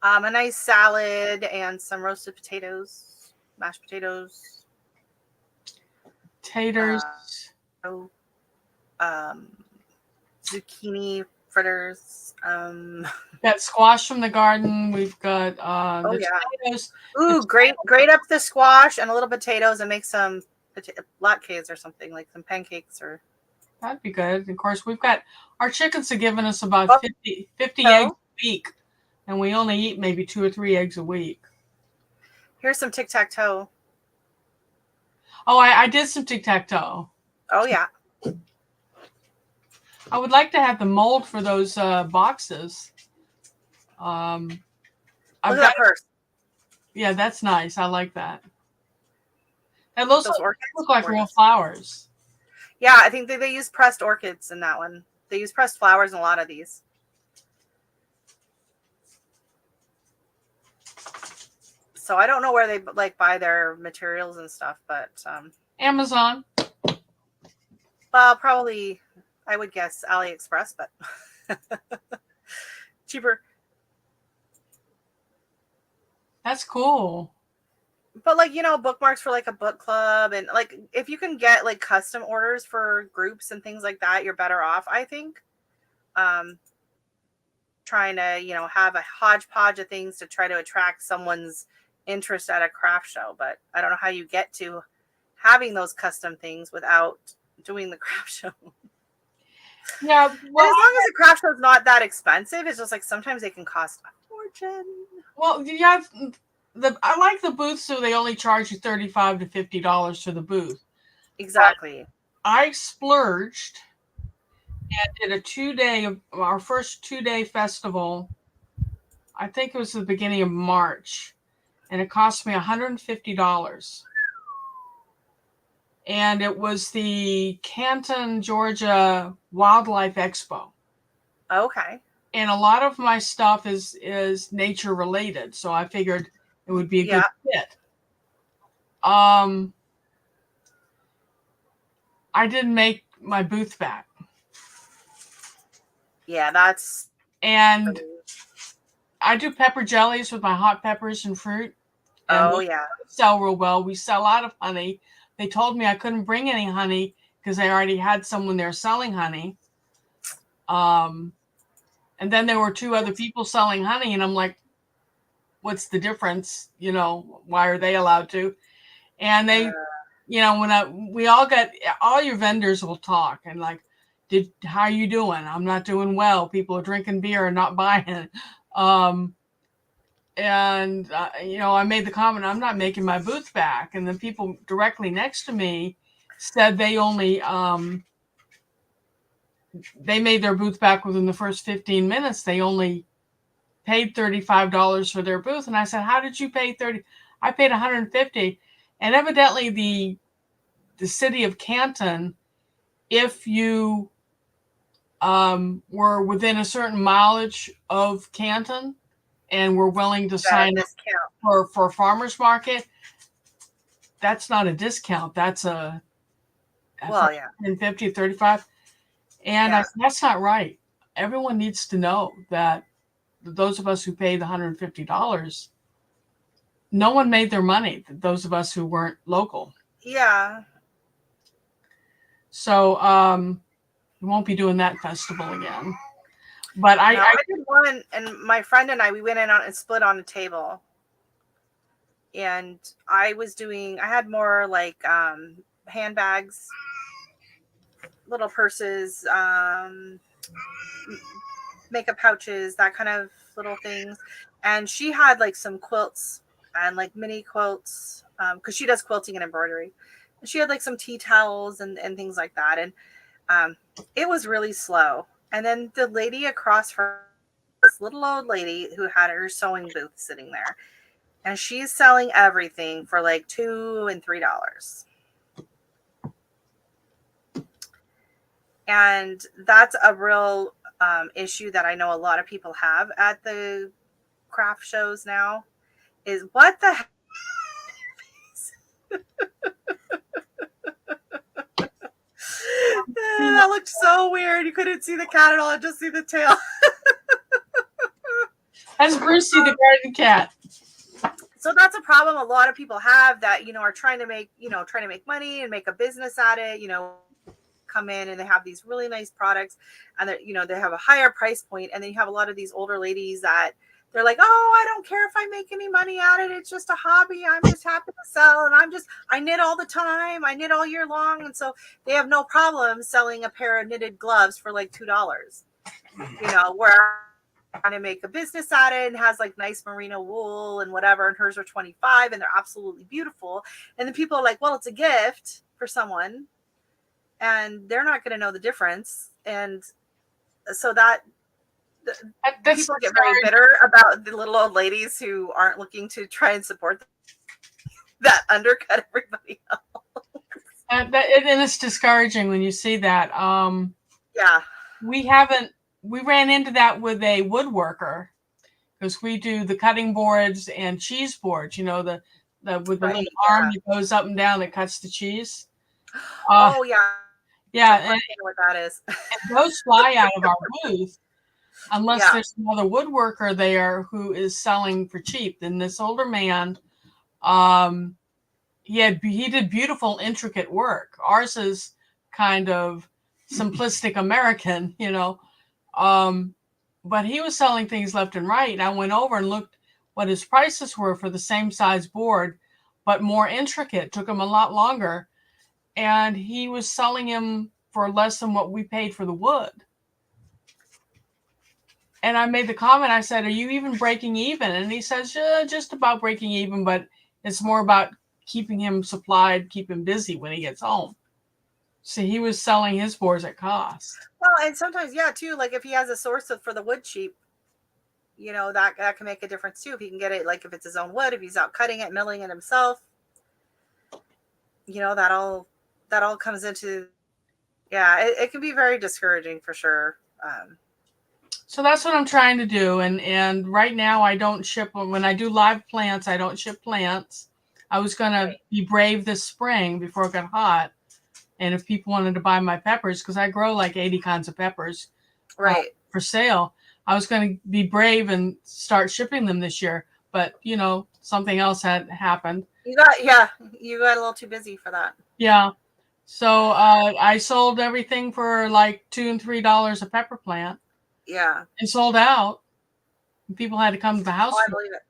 A nice salad and some roasted potatoes, mashed potatoes. Taters. Zucchini fritters. Got squash from the garden. We've got potatoes. Ooh, grate up the squash and a little potatoes and make some latkes or something, like some pancakes or. That'd be good. Of course, we've got our chickens have given us about 50 eggs a week, and we only eat maybe 2 or 3 eggs a week. Here's some tic-tac-toe. Oh, I did some tic-tac-toe. Oh, yeah. I would like to have the mold for those boxes. Look at that purse. Yeah, that's nice. I like that. And those look like real flowers. Yeah, I think they use pressed orchids in that one. They use pressed flowers in a lot of these. So I don't know where they like buy their materials and stuff, but Amazon. well, probably I would guess AliExpress, but cheaper. That's cool. But like, you know, bookmarks for like a book club, and like if you can get like custom orders for groups and things like that, you're better off, I think. Trying to, you know, have a hodgepodge of things to try to attract someone's interest at a craft show, but I don't know how you get to having those custom things without doing the craft show. Yeah, well, and as long as the craft show is not that expensive, it's just like sometimes they can cost a fortune. Well, yeah, I like the booth, so they only charge you $35 to $50 for the booth. Exactly. But I splurged and did a 2-day, our first 2-day festival. I think it was the beginning of March, and it cost me $150. And it was the Canton, Georgia Wildlife Expo. Okay. And a lot of my stuff is nature related, so I figured it would be a good fit. I didn't make my booth back. Yeah, that's. And I do pepper jellies with my hot peppers and fruit. And we sell real well. We sell out of honey. They told me I couldn't bring any honey because I already had someone there selling honey. And then there were 2 other people selling honey, and I'm like, what's the difference? You know, why are they allowed to? And they, you know, we all got, all your vendors will talk and like, how are you doing? I'm not doing well. People are drinking beer and not buying it. You know, I made the comment, I'm not making my booth back. And the people directly next to me said they only, they made their booth back within the first 15 minutes. They only paid $35 for their booth. And I said, how did you pay $30? I paid $150. And evidently the city of Canton, if you were within a certain mileage of Canton and were willing to sign up for farmers market, that's not a discount. That's a $150, $35. And I said, that's not right. Everyone needs to know that those of us who paid the $150, no one made their money. Those of us who weren't local. Yeah. So we won't be doing that festival again. But I did one, and my friend and I, we went in on and split on a table. And I had more like handbags, little purses, makeup pouches, that kind of little things. And she had like some quilts and like mini quilts, because she does quilting and embroidery. And she had like some tea towels and things like that. And it was really slow. And then the lady across from this little old lady who had her sewing booth sitting there, and she's selling everything for like $2 and $3. And that's a real issue that I know a lot of people have at the craft shows now, is what the heck? That looked so weird. You couldn't see the cat at all, just see the tail. That's Brucey the garden cat. So that's a problem a lot of people have, that, you know, are trying to make money and make a business at it, you know, come in and they have these really nice products, and they, you know, they have a higher price point, and then you have a lot of these older ladies that they're like, oh, I don't care if I make any money at it. It's just a hobby. I'm just happy to sell. And I knit all the time. I knit all year long. And so they have no problem selling a pair of knitted gloves for like $2, you know, where I'm trying to make a business at it and has like nice merino wool and whatever. And hers are $25 and they're absolutely beautiful. And then people are like, well, it's a gift for someone and they're not going to know the difference. And so people get very bitter about the little old ladies who aren't looking to try and support them, that undercut everybody else. And it's discouraging when you see that. Yeah. We ran into that with a woodworker, because we do the cutting boards and cheese boards, you know, the with the Right, little arm that goes up and down that cuts the cheese. Oh yeah. Yeah, I know what that is. and those fly out of our booth unless Yeah. there's another woodworker there who is selling for cheap. Then this older man, he did beautiful, intricate work. Ours is kind of simplistic American, you know. But he was selling things left and right. And I went over and looked what his prices were for the same size board, but more intricate. Took him a lot longer. And he was selling him for less than what we paid for the wood. And I made the comment, I said, are you even breaking even? And he says, just about breaking even, but it's more about keeping him supplied, keep him busy when he gets home. So he was selling his boards at cost. Well, and sometimes, yeah, too, like if he has a source for the wood cheap, you know, that can make a difference too. If he can get it, like if it's his own wood, if he's out cutting it, milling it himself, you know, that all comes into, yeah, it can be very discouraging for sure. So that's what I'm trying to do. And right now I don't ship, when I do live plants, I don't ship plants. I was going to be brave this spring before it got hot. And if people wanted to buy my peppers, because I grow like 80 kinds of peppers for sale, I was going to be brave and start shipping them this year. But, you know, something else had happened. You got a little too busy for that. Yeah. So I sold everything for like $2 and $3 a pepper plant. Yeah. And sold out. People had to come to the house. Oh, I believe it.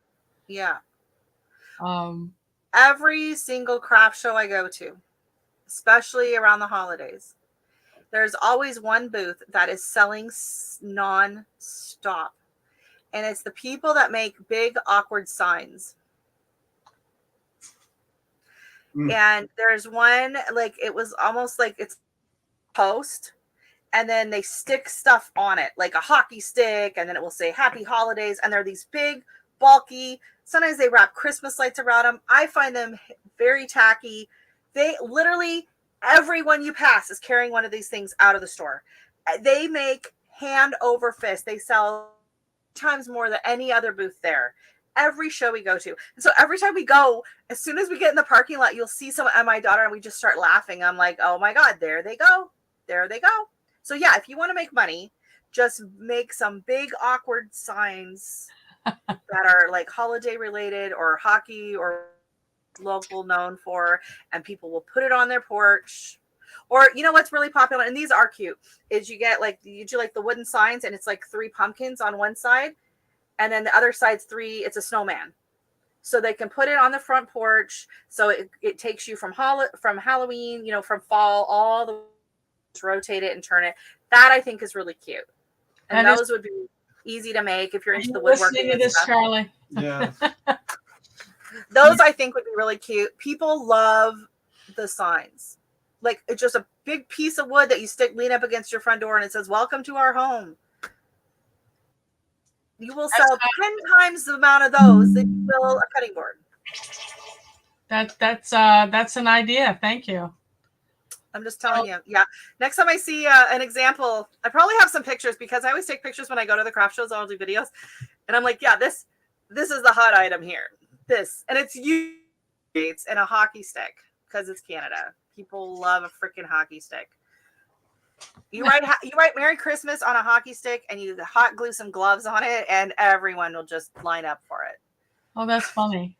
Yeah. Every single craft show I go to, especially around the holidays, there's always one booth that is selling non-stop. And it's the people that make big, awkward signs. And there's one, like, it was almost like it's post, and then they stick stuff on it, like a hockey stick, and then it will say Happy Holidays. And they're these big, bulky, sometimes they wrap Christmas lights around them. I find them very tacky. They literally, everyone you pass is carrying one of these things out of the store. They make hand over fist. They sell times more than any other booth there. Every show we go to. And so every time we go, as soon as we get in the parking lot, you'll see someone and my daughter, and we just start laughing. I'm like, oh my God, there they go. There they go. So yeah, if you want to make money, just make some big awkward signs that are like holiday related or hockey or local known for, and people will put it on their porch. Or, you know what's really popular, and these are cute, is you get like, you do like the wooden signs, and it's like 3 pumpkins on one side, and then the other side's 3, it's a snowman. So they can put it on the front porch. So it takes you from Halloween, you know, from fall, all the rotate it and turn it. That I think is really cute. And those would be easy to make if you're into the woodworking. Listening to this, Charlie. Yeah. Those I think would be really cute. People love the signs. Like, it's just a big piece of wood that you lean up against your front door, and it says, "Welcome to our home." You will sell 10 times the amount of those that you will a cutting board. That's an idea. Thank you. I'm just telling you. Yeah. Next time I see an example, I probably have some pictures, because I always take pictures when I go to the craft shows. I'll do videos, and I'm like, yeah, this is the hot item here. This, and it's and a hockey stick, because it's Canada. People love a freaking hockey stick. You write Merry Christmas on a hockey stick, and you hot glue some gloves on it, and everyone will just line up for it. Oh, that's funny.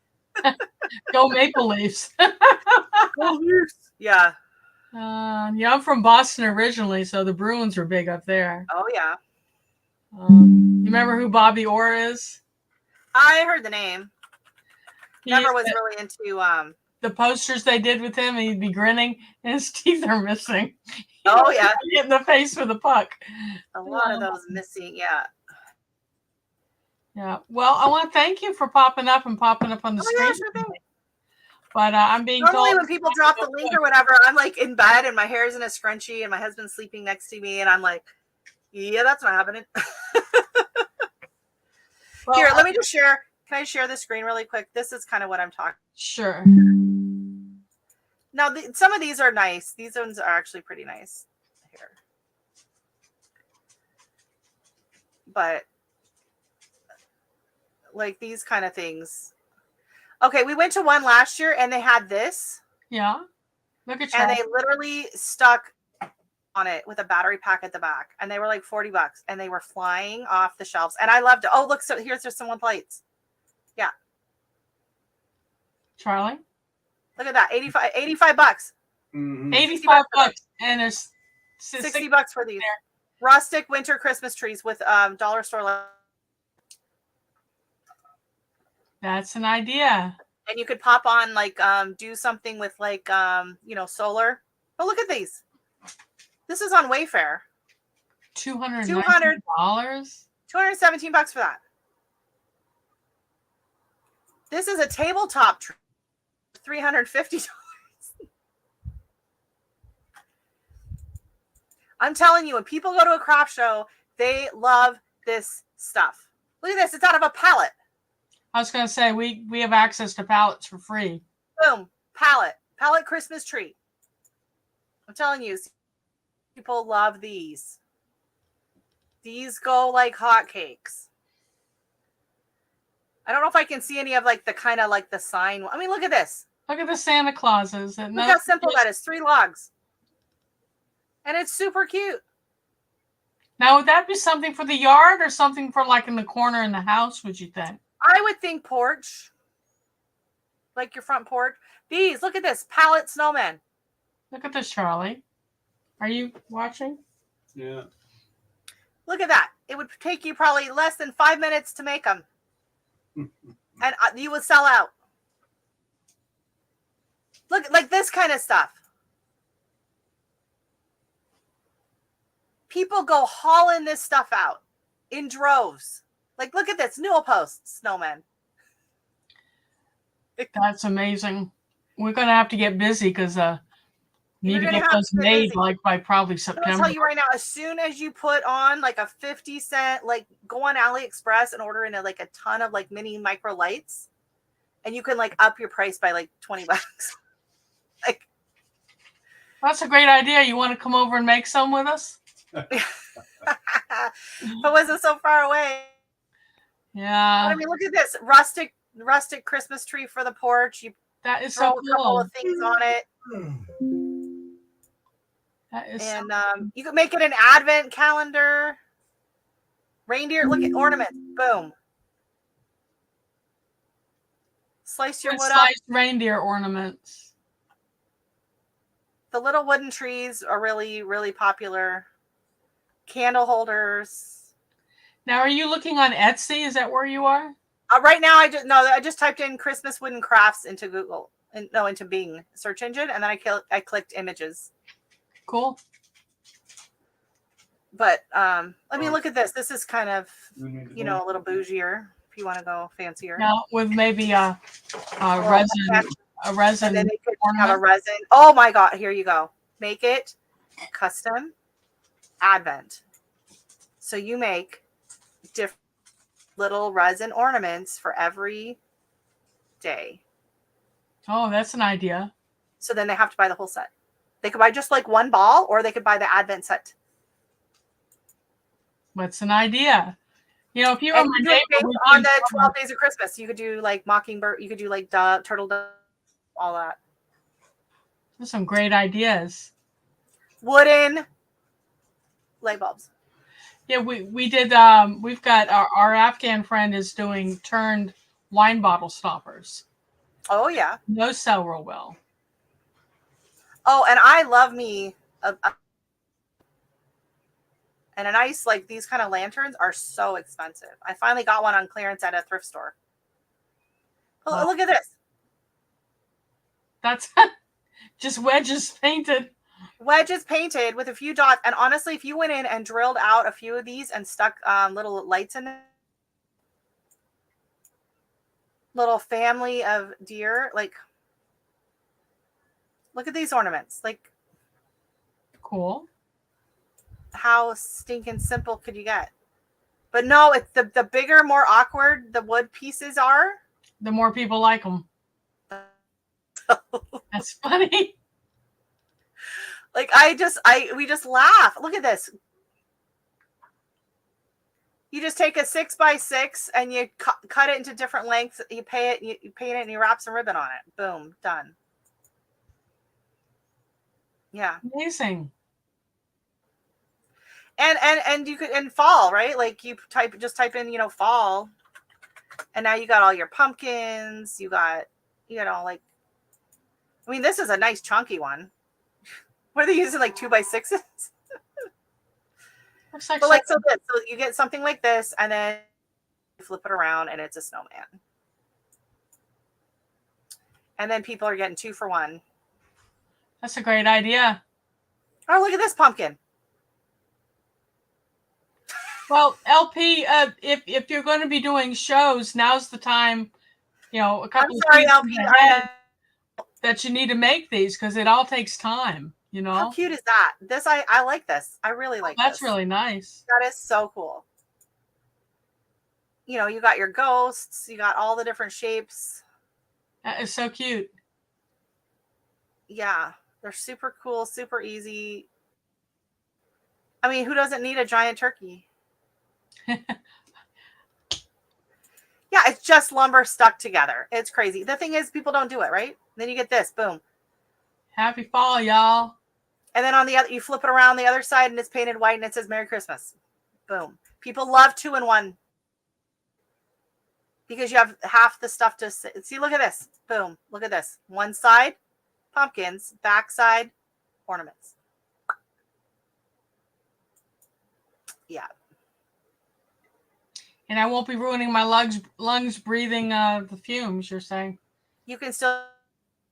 Go Maple Leafs. Go Leafs. Yeah. Yeah, I'm from Boston originally, so the Bruins are big up there. Oh yeah. You remember who Bobby Orr is? I heard the name. Never was really into the posters they did with him, and he'd be grinning and his teeth are missing. Oh yeah. Hit in the face with a puck. A lot of those missing, yeah. Yeah. Well, I want to thank you for popping up on the screen. Yeah, sure thing. But I'm being normally told when people drop the link or whatever, I'm like in bed and my hair's in a scrunchie and my husband's sleeping next to me, and I'm like, yeah, that's not happening. Well, here, let me just share. Can I share the screen really quick? This is kind of what I'm talking. Sure. Now, some of these are nice. These ones are actually pretty nice. Here. But like these kind of things. Okay, we went to one last year and they had this. Yeah. Look at And you. they literally stuck on it with a battery pack at the back. And they were like $40 and they were flying off the shelves. And I loved it. Oh, look, so here's just someone plates. Yeah. Charlie? Look at that. $85. Mhm. 85 bucks. And there's $60 for these. There. Rustic winter Christmas trees with dollar store. That's an idea. And you could pop on like do something with like solar. But look at these. This is on Wayfair. $200. $217 for that. This is a tabletop tree. $350. I'm telling you, when people go to a craft show, they love this stuff. Look at this. It's out of a pallet. I was going to say, we have access to pallets for free. Boom. Pallet Christmas tree. I'm telling you, people love these. These go like hotcakes. I don't know if I can see any of like the kind of like the sign. I mean, look at this. Look at the Santa Clauses. Look how simple that is. 3 logs. And it's super cute. Now, would that be something for the yard or something for like in the corner in the house, would you think? I would think porch. Like your front porch. These, look at this. Pallet snowman. Look at this, Charlie. Are you watching? Yeah. Look at that. It would take you probably less than 5 minutes to make them. And you would sell out. Look, like this kind of stuff. People go hauling this stuff out in droves. Like, look at this. Newell Post snowman. That's amazing. We're going to have to get busy because need to get those made busy. Like by probably September. I'll tell you right now, as soon as you put on like a 50-cent, like go on AliExpress and order in like a ton of like mini micro lights, and you can like up your price by like $20. Like, that's a great idea. You want to come over and make some with us? But wasn't so far away. Yeah. But I mean, look at this rustic Christmas tree for the porch. You that is throw so a couple cool. of things on it. That is And so cool. you could make it an advent calendar. Reindeer, look at ornaments. Boom. Slice your wood up. Sliced reindeer ornaments. The little wooden trees are really, really popular. Candle holders. Now, are you looking on Etsy? Is that where you are? Right now, I just typed in Christmas wooden crafts into Google, into Bing search engine, and then I clicked images. Cool. But I mean, look at this. This is kind of a little bougier if you want to go fancier. Now, with maybe a resin. A resin. And then they could have a resin. Oh my God! Here you go. Make it custom Advent. So you make different little resin ornaments for every day. Oh, that's an idea. So then they have to buy the whole set. They could buy just like one ball, or they could buy the Advent set. What's an idea? You know, if you were my neighbor on the 12 days of Christmas, you could do like mockingbird, you could do like turtle dove, all that. There's some great ideas. Wooden light bulbs. Yeah, we did. We've got our Afghan friend is doing turned wine bottle stoppers. Oh yeah, those sell real well. Oh, and I love me and a nice, like, these kind of lanterns are so expensive. I finally got one on clearance at a thrift store. Oh, look at this. That's just wedges painted. Wedges painted with a few dots. And honestly, if you went in and drilled out a few of these and stuck little lights in it, little family of deer, like, look at these ornaments. Like, cool. How stinking simple could you get? But no, it's the bigger, more awkward the wood pieces are, the more people like them. That's funny. Like we just laugh. Look at this. You just take a 6x6 and you cut it into different lengths. You paint it, and you wrap some ribbon on it. Boom, done. Yeah, amazing. And you could in fall, right? Like you type in, fall, and now you got all your pumpkins. You got, like, I mean, this is a nice chunky one. What are they using, like 2x6s? Looks like But like so you get something like this, and then you flip it around, and it's a snowman. And then people are getting 2 for 1. that's a great idea. Oh, look at this pumpkin. Well, LP, if you're going to be doing shows, now's the time. A couple of weeks LP, ahead that you need to make these because it all takes time. How cute is that? This I like this. I really like that's this. really nice. That is so cool. You got your ghosts, you got all the different shapes. That is so cute. Yeah, they're super cool, super easy. I mean, who doesn't need a giant turkey? Yeah, it's just lumber stuck together. It's crazy. The thing is, people don't do it, right? Then you get this, boom. Happy fall, y'all. And then on the other, you flip it around the other side and it's painted white and it says Merry Christmas. Boom. People love 2-in-1 because you have half the stuff to see. Look at this. Boom. Look at this. One side, pumpkins, back side, ornaments. Yeah. And I won't be ruining my lungs breathing the fumes, you're saying? You can still,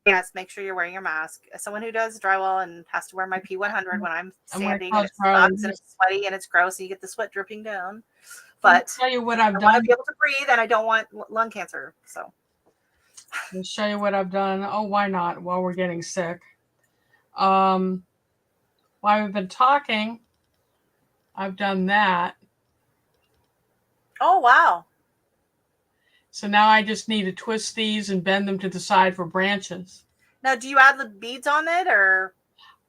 yes, make sure you're wearing your mask. As someone who does drywall and has to wear my P100 when I'm sanding, and it sucks and it's sweaty and it's gross and you get the sweat dripping down. But I'll tell you what I've done. I want to be able to breathe and I don't want lung cancer. So I'll show you what I've done. Oh, why not? While we're getting sick. While we've been talking, I've done that. Oh, wow. So now I just need to twist these and bend them to the side for branches. Now, do you add the beads on it or?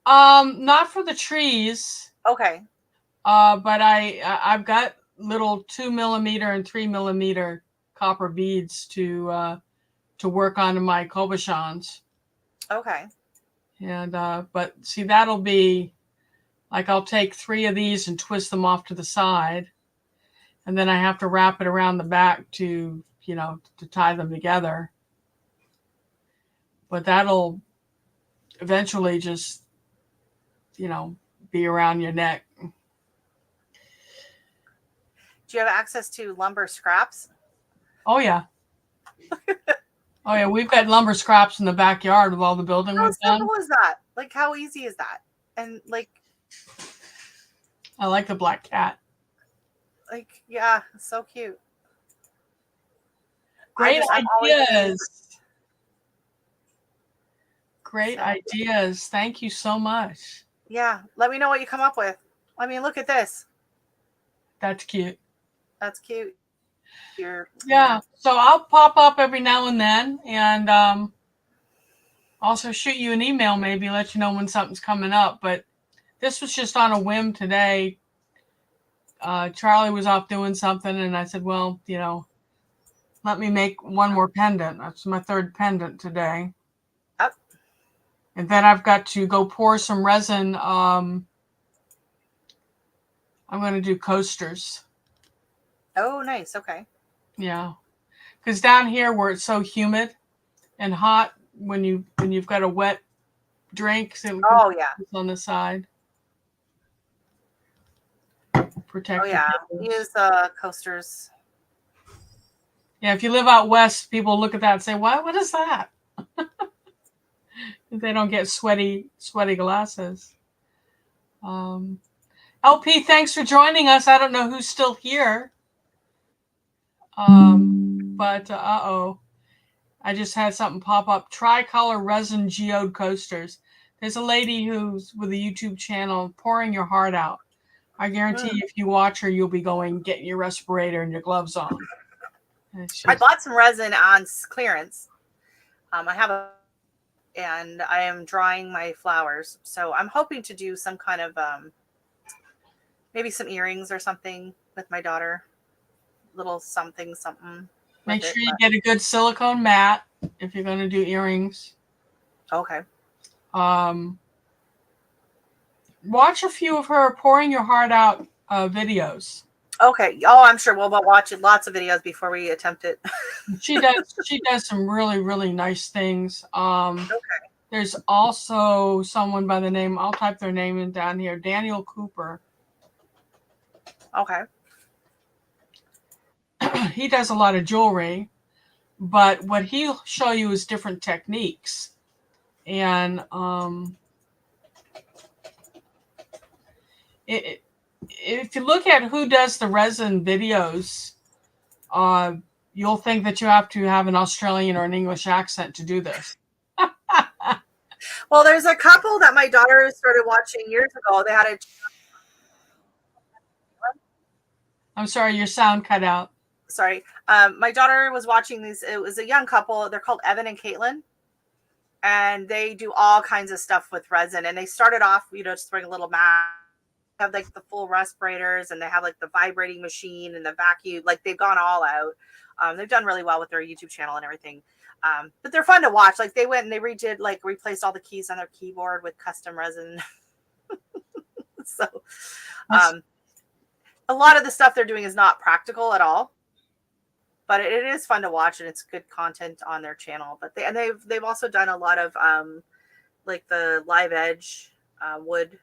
Not for the trees. Okay. But I've got little 2mm and 3mm copper beads to work on my cabochons. Okay. And but see, that'll be like I'll take 3 of these and twist them off to the side, and then I have to wrap it around the back to tie them together. But that'll eventually just be around your neck. Do you have access to lumber scraps? Oh yeah. Oh yeah, we've got lumber scraps in the backyard with all the building we've done. How simple is that? Like, how easy is that? And like, I like the black cat. Like, yeah, so cute. Great ideas. Great ideas. Thank you so much. Yeah, let me know what you come up with. I mean, look at this. That's cute. That's cute. Yeah, so I'll pop up every now and then and also shoot you an email, maybe let you know when something's coming up. But this was just on a whim today. Charlie was off doing something and I said, well, let me make one more pendant. That's my 3rd pendant today. Yep. And then I've got to go pour some resin. I'm going to do coasters. Oh, nice. Okay. Yeah, because down here where it's so humid and hot, when you've got a wet drink, so on the side. Protect. Oh yeah, use coasters. Yeah, if you live out west, people look at that and say, "What is that?" They don't get sweaty glasses. LP, thanks for joining us. I don't know who's still here. But I just had something pop up. Tricolor resin geode coasters. There's a lady who's with a YouTube channel pouring your heart out. I guarantee if you watch her, you'll be getting your respirator and your gloves on. I bought some resin on clearance. I have and I am drying my flowers. So I'm hoping to do some kind of maybe some earrings or something with my daughter. little something. Make sure you get a good silicone mat if you're going to do earrings. Okay. Watch a few of her pouring your heart out videos. Okay. Oh, I'm sure we'll watch lots of videos before we attempt it. She does some really, really nice things. Okay. There's also someone by the name, I'll type their name in down here, Daniel Cooper. Okay. He does a lot of jewelry, but what he'll show you is different techniques. And if you look at who does the resin videos, you'll think that you have to have an Australian or an English accent to do this. Well, there's a couple that my daughter started watching years ago. They had a... I'm sorry, your sound cut out. Sorry. My daughter was watching these. It was a young couple. They're called Evan and Caitlin. And they do all kinds of stuff with resin. And they started off, just throwing a little mat. Have like the full respirators, and they have like the vibrating machine and the vacuum. Like they've gone all out. They've done really well with their YouTube channel and everything. But they're fun to watch. Like they went and they replaced all the keys on their keyboard with custom resin. So a lot of the stuff they're doing is not practical at all, but it is fun to watch, and it's good content on their channel. But they've also done a lot of like the live edge wood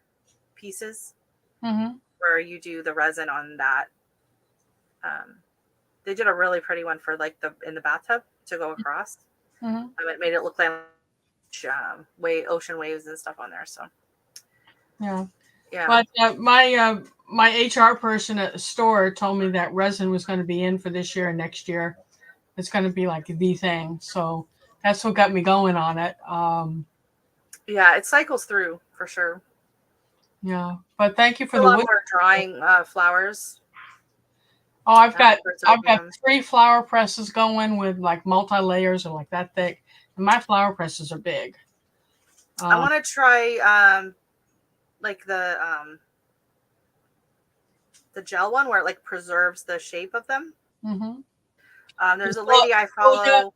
pieces, where you do the resin on that. They did a really pretty one for like in the bathtub to go across. It made it look like ocean waves and stuff on there. So yeah. But my HR person at the store told me that resin was going to be in for this year and next year. It's going to be like the thing. So that's what got me going on it. Yeah, it cycles through for sure. Yeah, but thank you for a lot more drying flowers. Oh, I've got 3 flower presses going with like multi-layers or like that thick. And my flower presses are big. I want to try like the gel one where it like preserves the shape of them. There's a lady I follow.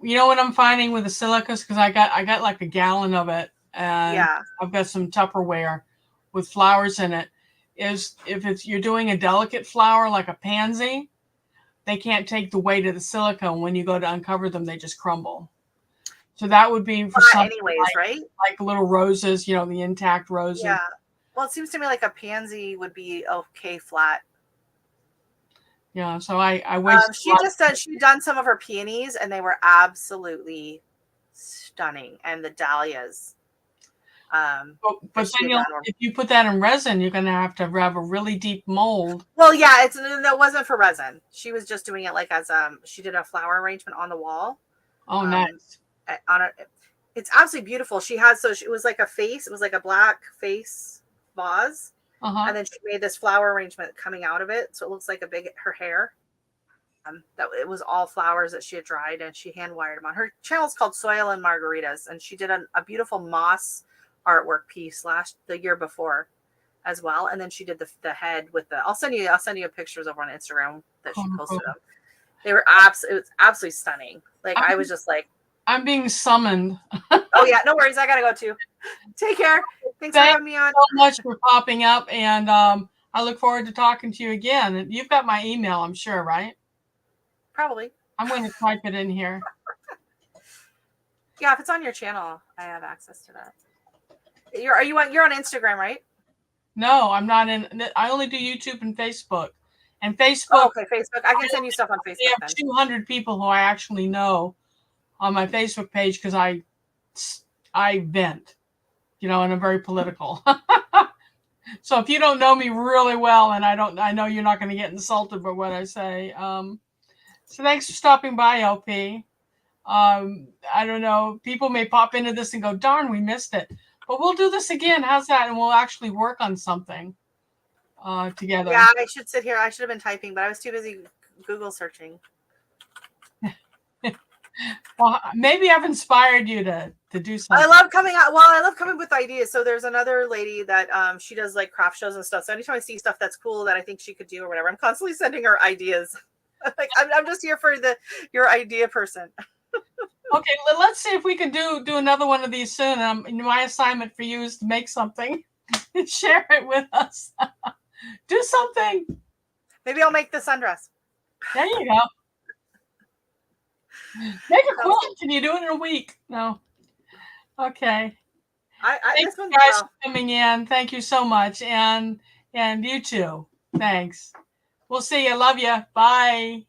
You know what I'm finding with the silicas, because I got like a gallon of it, and yeah, I've got some Tupperware with flowers in it. Is if you're doing a delicate flower like a pansy, they can't take the weight of the silica. When you go to uncover them, they just crumble. So that would be for some anyways, right? Like little roses, the intact roses. Yeah. Well, it seems to me like a pansy would be okay flat. Yeah. So I wasted. She'd done some of her peonies, and they were absolutely stunning, and the dahlias. But then if you put that in resin, you're going to have a really deep mold. Well, yeah, that wasn't for resin. She was just doing it like as she did a flower arrangement on the wall. Oh, nice. It's absolutely beautiful. It was like a face. It was like a black face vase, and then she made this flower arrangement coming out of it, so it looks like her hair. That it was all flowers that she had dried, and she hand wired them on. Her channel is called Soil and Margaritas, and she did a beautiful moss artwork piece the year before as well, and then she did the head with I'll send you pictures over on Instagram that she posted them. They were it was absolutely stunning. Like I was just like, I'm being summoned. Oh yeah, no worries, I gotta go too. Take care. Thanks for having me on. So much for popping up, and I look forward to talking to you again. You've got my email, I'm sure, right? Probably. I'm going to type it in here. Yeah, if it's on your channel, I have access to that. You're on Instagram, right? No, I'm not in. I only do YouTube and Facebook. And Facebook. Oh, okay, Facebook. I can send you stuff on Facebook. I have 200 people who I actually know on my Facebook page because I vent, and I'm very political. So if you don't know me really well, and I know you're not going to get insulted by what I say. So thanks for stopping by, LP. I don't know. People may pop into this and go, "Darn, we missed it." But we'll do this again. How's that? And we'll actually work on something together. Yeah, I should sit here. I should have been typing, but I was too busy Google searching. Well, maybe I've inspired you to do something. I love coming out. Well, I love coming with ideas. So there's another lady that she does like craft shows and stuff. So anytime I see stuff that's cool that I think she could do or whatever, I'm constantly sending her ideas. Like I'm just here for your idea person. Okay, let's see if we can do another one of these soon. My assignment for you is to make something and share it with us. Do something. Maybe I'll make the sundress. There you go. Make a quilt. Can you do it in a week? No. Okay. Thanks, this guys, for coming in. Thank you so much, and you too. Thanks. We'll see you. Love you. Bye.